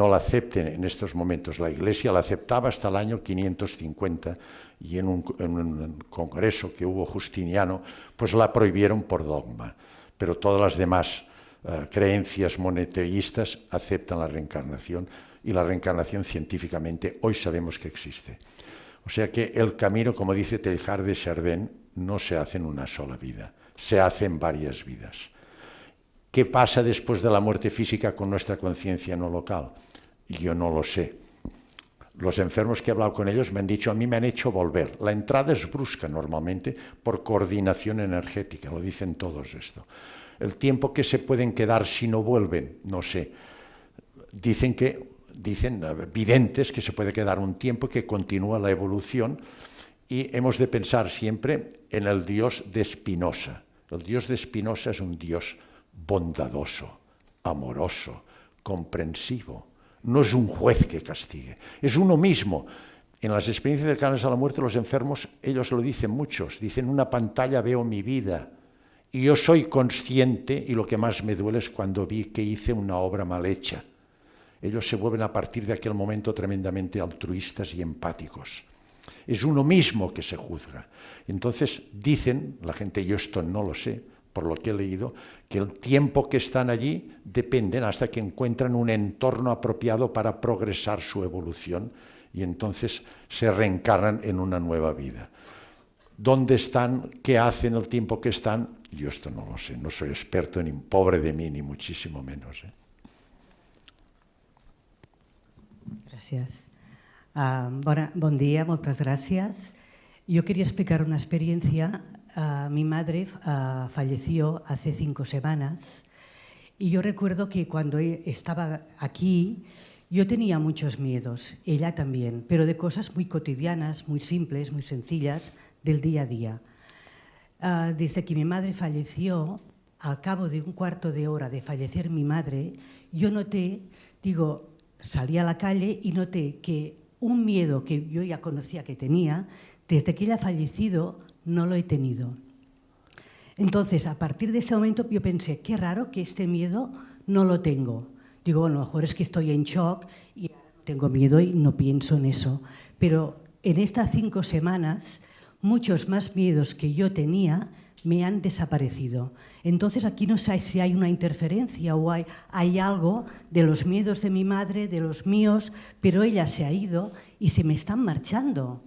la acepten en estos momentos, la Iglesia la aceptaba hasta el año 550 y en un congreso que hubo justiniano, pues la prohibieron por dogma. Pero todas las demás creencias monoteístas aceptan la reencarnación y la reencarnación científicamente hoy sabemos que existe. O sea que el camino, como dice Teilhard de Chardin, no se hace en una sola vida, se hace en varias vidas. ¿Qué pasa después de la muerte física con nuestra conciencia no local? Yo no lo sé. Los enfermos que he hablado con ellos me han dicho, a mí me han hecho volver. La entrada es brusca normalmente por coordinación energética, lo dicen todos esto. El tiempo que se pueden quedar si no vuelven, no sé. Dicen videntes que se puede quedar un tiempo que continúa la evolución y hemos de pensar siempre en el Dios de Spinoza. El Dios de Spinoza es un Dios bondadoso, amoroso, comprensivo. No es un juez que castigue, es uno mismo. En las experiencias cercanas a la muerte, los enfermos, ellos lo dicen muchos, dicen, en una pantalla veo mi vida y yo soy consciente, y lo que más me duele es cuando vi que hice una obra mal hecha. Ellos se vuelven a partir de aquel momento tremendamente altruistas y empáticos. Es uno mismo que se juzga. Entonces dicen, la gente, yo esto no lo sé, por lo que he leído, que el tiempo que están allí dependen hasta que encuentran un entorno apropiado para progresar su evolución y entonces se reencarnan en una nueva vida. ¿Dónde están? ¿Qué hacen el tiempo que están? Yo esto no lo sé, no soy experto, ni pobre de mí, ni muchísimo menos. Gràcies. Bon dia, moltes gràcies. Yo quería explicar una experiencia. Mi madre falleció hace 5 semanas y yo recuerdo que cuando estaba aquí yo tenía muchos miedos, ella también, pero de cosas muy cotidianas, muy simples, muy sencillas, del día a día. Desde que mi madre falleció, al cabo de un cuarto de hora de fallecer mi madre, yo noté, salí a la calle y noté que un miedo que yo ya conocía que tenía, desde que ella ha fallecido, no lo he tenido. Entonces, a partir de este momento, yo pensé, qué raro que este miedo no lo tengo. Digo, bueno, a lo mejor es que estoy en shock y tengo miedo y no pienso en eso. Pero en estas 5 semanas, muchos más miedos que yo tenía me han desaparecido. Entonces, aquí no sé si hay una interferencia o hay algo de los miedos de mi madre, de los míos, pero ella se ha ido y se me están marchando.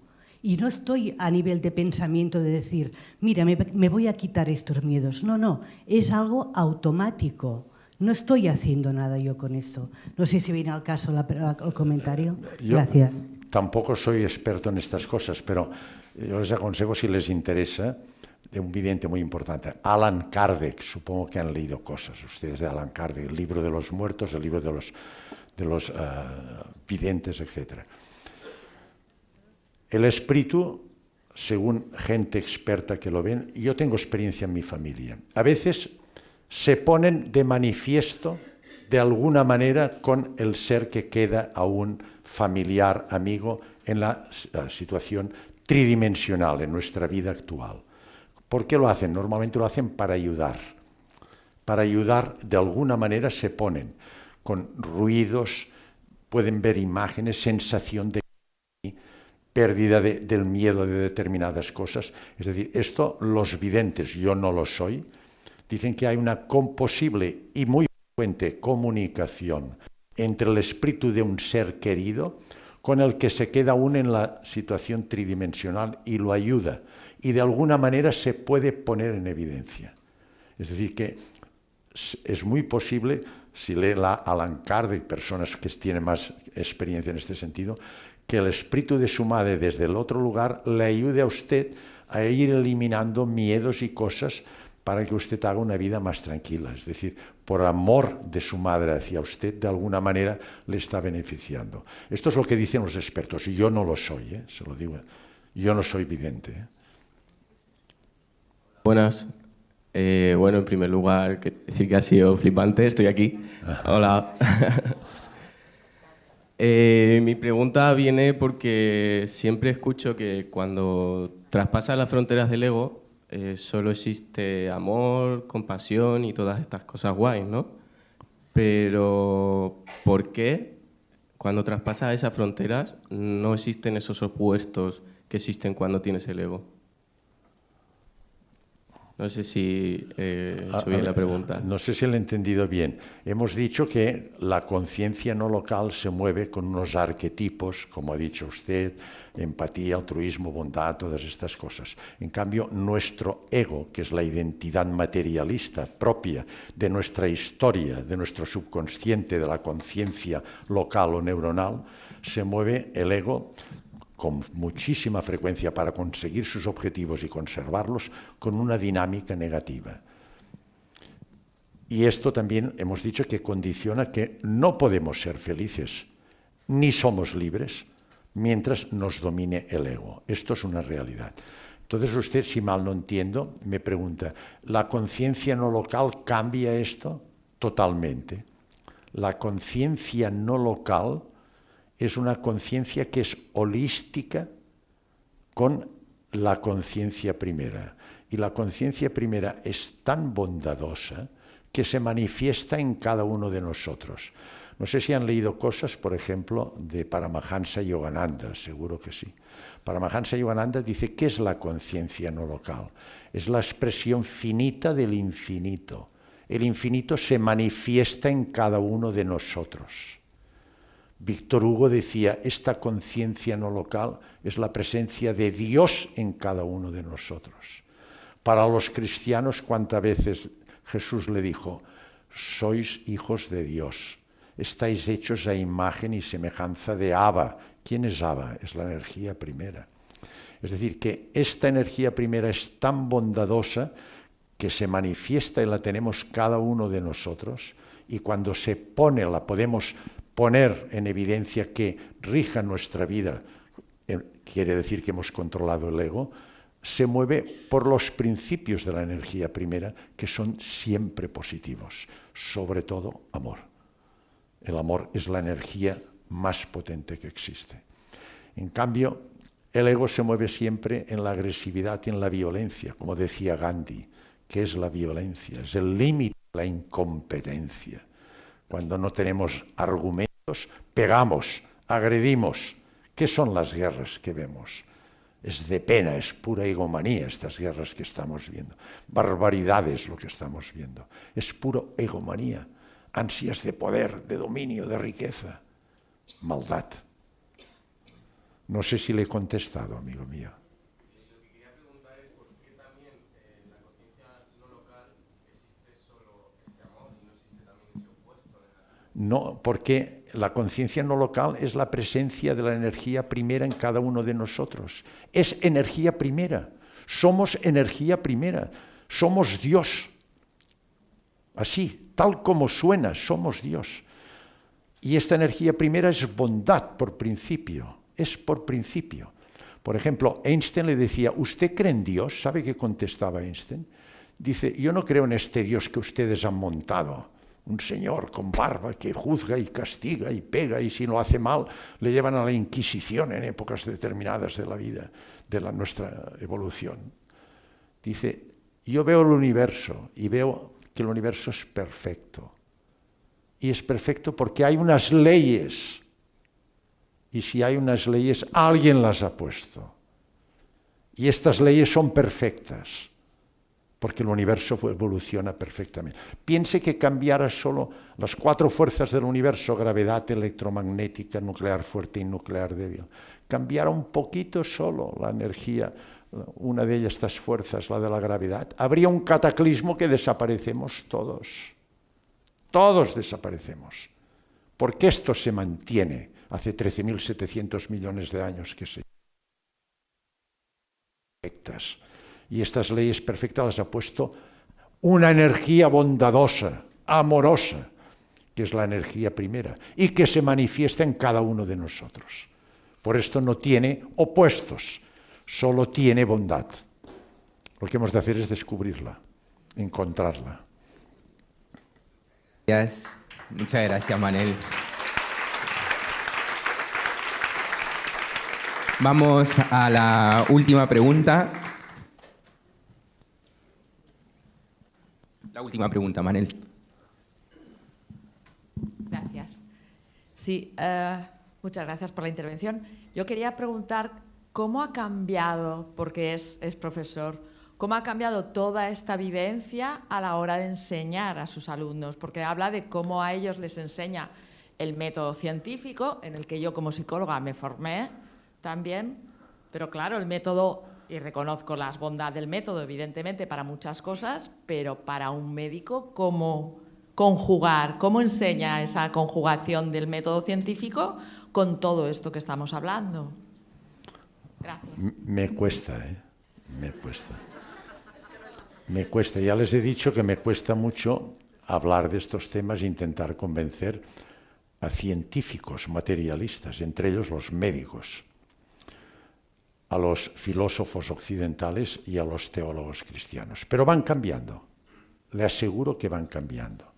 Y no estoy a nivel de pensamiento de decir, mira, me voy a quitar estos miedos. No, no, es algo automático. No estoy haciendo nada yo con esto. No sé si viene al caso el comentario. Gracias. Tampoco soy experto en estas cosas, pero yo les aconsejo, si les interesa, de un vidente muy importante, Alan Kardec. Supongo que han leído cosas ustedes de Alan Kardec, el libro de los muertos, el libro de los videntes, etc. El espíritu, según gente experta que lo ven, yo tengo experiencia en mi familia, a veces se ponen de manifiesto de alguna manera con el ser que queda aún familiar, amigo, en la situación tridimensional, en nuestra vida actual. ¿Por qué lo hacen? Normalmente lo hacen para ayudar. Para ayudar, de alguna manera, se ponen con ruidos, pueden ver imágenes, sensación de pérdida del miedo de determinadas cosas. Es decir, esto los videntes, yo no lo soy, dicen que hay una posible y muy frecuente comunicación entre el espíritu de un ser querido con el que se queda aún en la situación tridimensional y lo ayuda. Y de alguna manera se puede poner en evidencia. Es decir, que es muy posible, si lee Alan Kardec, personas que tienen más experiencia en este sentido, que el espíritu de su madre desde el otro lugar le ayude a usted a ir eliminando miedos y cosas para que usted haga una vida más tranquila. Es decir, por amor de su madre hacia usted, de alguna manera le está beneficiando. Esto es lo que dicen los expertos, y yo no lo soy, se lo digo, yo no soy vidente. Buenas. Bueno, en primer lugar, decir que ha sido flipante, estoy aquí. Hola. Mi pregunta viene porque siempre escucho que cuando traspasas las fronteras del ego, solo existe amor, compasión y todas estas cosas guays, ¿no? Pero, ¿por qué cuando traspasas esas fronteras no existen esos opuestos que existen cuando tienes el ego? No sé si he hecho bien la pregunta. No sé si lo he entendido bien. Hemos dicho que la conciencia no local se mueve con unos arquetipos, como ha dicho usted, empatía, altruismo, bondad, todas estas cosas. En cambio, nuestro ego, que es la identidad materialista propia de nuestra historia, de nuestro subconsciente, de la conciencia local o neuronal, se mueve el ego con muchísima frecuencia para conseguir sus objetivos y conservarlos con una dinámica negativa. Y esto también hemos dicho que condiciona que no podemos ser felices ni somos libres mientras nos domine el ego. Esto es una realidad. Entonces usted, si mal no entiendo, me pregunta, ¿la conciencia no local cambia esto? Totalmente. La conciencia no local es una conciencia que es holística con la conciencia primera. Y la conciencia primera es tan bondadosa que se manifiesta en cada uno de nosotros. No sé si han leído cosas, por ejemplo, de Paramahansa Yogananda, seguro que sí. Paramahansa Yogananda dice, ¿qué es la conciencia no local? Es la expresión finita del infinito. El infinito se manifiesta en cada uno de nosotros. Víctor Hugo decía, esta conciencia no local es la presencia de Dios en cada uno de nosotros. Para los cristianos, ¿cuántas veces Jesús le dijo, sois hijos de Dios, estáis hechos a imagen y semejanza de Abba? ¿Quién es Abba? Es la energía primera. Es decir, que esta energía primera es tan bondadosa que se manifiesta y la tenemos cada uno de nosotros, y cuando se pone, la podemos poner en evidencia que rija nuestra vida, quiere decir que hemos controlado el ego, se mueve por los principios de la energía primera, que son siempre positivos, sobre todo amor. El amor es la energía más potente que existe. En cambio, el ego se mueve siempre en la agresividad y en la violencia, como decía Gandhi. ¿Qué es la violencia? Es el límite de la incompetencia. Cuando no tenemos argumentos, pegamos, agredimos. ¿Qué son las guerras que vemos? Es de pena, es pura egomanía estas guerras que estamos viendo. Barbaridades lo que estamos viendo. Es puro egomanía, ansias de poder, de dominio, de riqueza. Maldad. No sé si le he contestado, amigo mío. Lo que quería preguntar es por qué también en la conciencia no local existe solo este amor y no existe también ese opuesto negativo. No, porque la conciencia no local es la presencia de la energía primera en cada uno de nosotros. Es energía primera. Somos energía primera. Somos Dios. Así, tal como suena, somos Dios. Y esta energía primera es bondad por principio. Es por principio. Por ejemplo, Einstein le decía, ¿usted cree en Dios? ¿Sabe qué contestaba Einstein? Dice, yo no creo en este Dios que ustedes han montado. Un señor con barba que juzga y castiga y pega, y si lo hace mal le llevan a la Inquisición en épocas determinadas de la vida, de nuestra evolución. Dice, yo veo el universo y veo que el universo es perfecto. Y es perfecto porque hay unas leyes. Y si hay unas leyes, alguien las ha puesto. Y estas leyes son perfectas, porque el universo evoluciona perfectamente. Piense que cambiara solo las 4 fuerzas del universo, gravedad, electromagnética, nuclear fuerte y nuclear débil. Cambiara un poquito solo la energía, una de ellas, estas fuerzas, la de la gravedad. Habría un cataclismo que desaparecemos todos. Todos desaparecemos. Porque esto se mantiene hace 13.700 millones de años que se perfectas. Y estas leyes perfectas las ha puesto una energía bondadosa, amorosa, que es la energía primera, y que se manifiesta en cada uno de nosotros. Por esto no tiene opuestos, solo tiene bondad. Lo que hemos de hacer es descubrirla, encontrarla. Gracias. Muchas gracias, Manel. Vamos a la última pregunta. La última pregunta, Manel. Gracias. Sí, muchas gracias por la intervención. Yo quería preguntar cómo ha cambiado, porque es profesor, cómo ha cambiado toda esta vivencia a la hora de enseñar a sus alumnos, porque habla de cómo a ellos les enseña el método científico, en el que yo como psicóloga me formé también, pero claro, el método, y reconozco las bondades del método, evidentemente, para muchas cosas, pero para un médico, ¿cómo conjugar? ¿Cómo enseña esa conjugación del método científico con todo esto que estamos hablando? Gracias. Me cuesta, me cuesta. Me cuesta. Ya les he dicho que me cuesta mucho hablar de estos temas e intentar convencer a científicos materialistas, entre ellos los médicos. a los filósofos occidentales y a los teólogos cristianos. Pero van cambiando, le aseguro que van cambiando.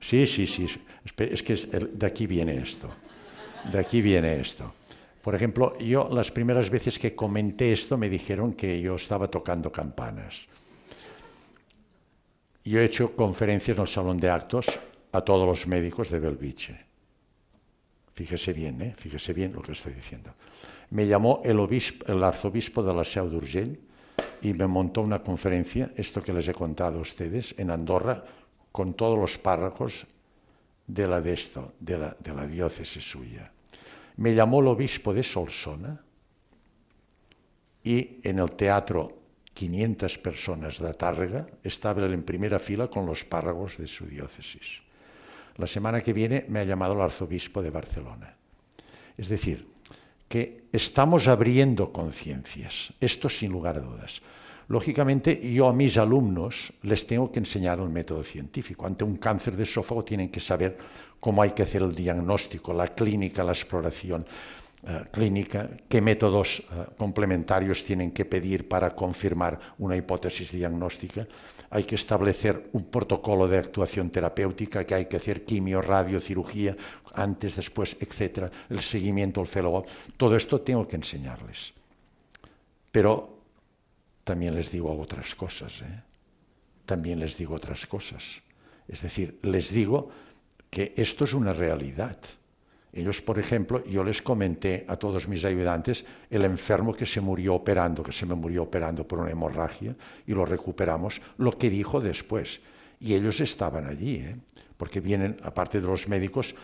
Sí, sí, sí, es que de aquí viene esto, de aquí viene esto. Por ejemplo, yo las primeras veces que comenté esto me dijeron que yo estaba tocando campanas. Yo he hecho conferencias en el salón de actos a todos los médicos de Belviche. Fíjese bien, fíjese bien lo que estoy diciendo. Me llamó el arzobispo de la Seu d'Urgell y me montó una conferencia, esto que les he contado a ustedes, en Andorra, con todos los párrocos de la diócesis suya. Me llamó el obispo de Solsona y en el teatro 500 personas de Tàrrega estaba él en primera fila con los párrocos de su diócesis. La semana que viene me ha llamado el arzobispo de Barcelona. Es decir, que estamos abriendo conciencias, esto sin lugar a dudas. Lógicamente, yo a mis alumnos les tengo que enseñar el método científico. Ante un cáncer de esófago tienen que saber cómo hay que hacer el diagnóstico, la clínica, la exploración clínica, qué métodos complementarios tienen que pedir para confirmar una hipótesis diagnóstica. Hay que establecer un protocolo de actuación terapéutica, que hay que hacer quimio, radio, cirugía, antes, después, etcétera, el seguimiento, el follow-up. Todo esto tengo que enseñarles. Pero también les digo otras cosas, También les digo otras cosas. Es decir, les digo que esto es una realidad. Ellos, por ejemplo, yo les comenté a todos mis ayudantes el enfermo que se me murió operando por una hemorragia y lo recuperamos, lo que dijo después. Y ellos estaban allí, porque vienen, aparte de los médicos,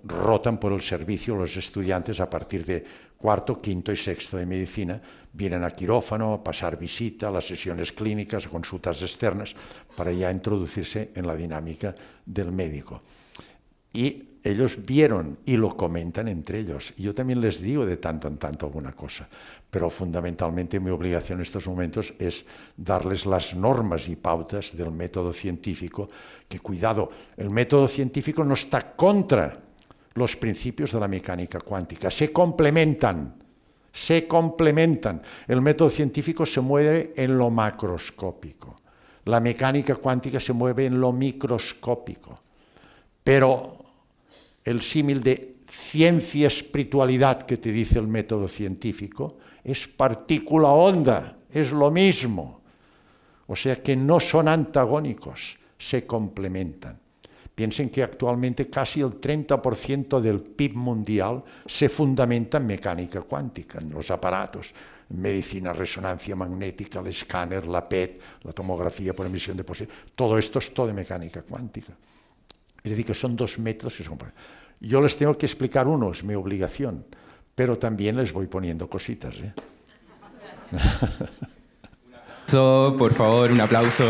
rotan por el servicio los estudiantes a partir de cuarto, quinto y sexto de medicina, vienen a quirófano, a pasar visita, a las sesiones clínicas, a consultas externas, para ya introducirse en la dinámica del médico. Y ellos vieron y lo comentan entre ellos. Y yo también les digo de tanto en tanto alguna cosa. Pero fundamentalmente mi obligación en estos momentos es darles las normas y pautas del método científico, que cuidado, el método científico no está contra los principios de la mecánica cuántica, se complementan. El método científico se mueve en lo macroscópico, la mecánica cuántica se mueve en lo microscópico. Pero el símil de ciencia espiritualidad que te dice el método científico es partícula onda, es lo mismo. O sea que no son antagónicos, se complementan. Piensen que actualmente casi el 30% del PIB mundial se fundamenta en mecánica cuántica, en los aparatos, en medicina, resonancia magnética, el escáner, la PET, la tomografía por emisión de posibles. Todo esto es todo de mecánica cuántica. Es decir, que son dos métodos que se comparan. Yo les tengo que explicar uno, es mi obligación, pero también les voy poniendo cositas. Un aplauso, por favor, un aplauso.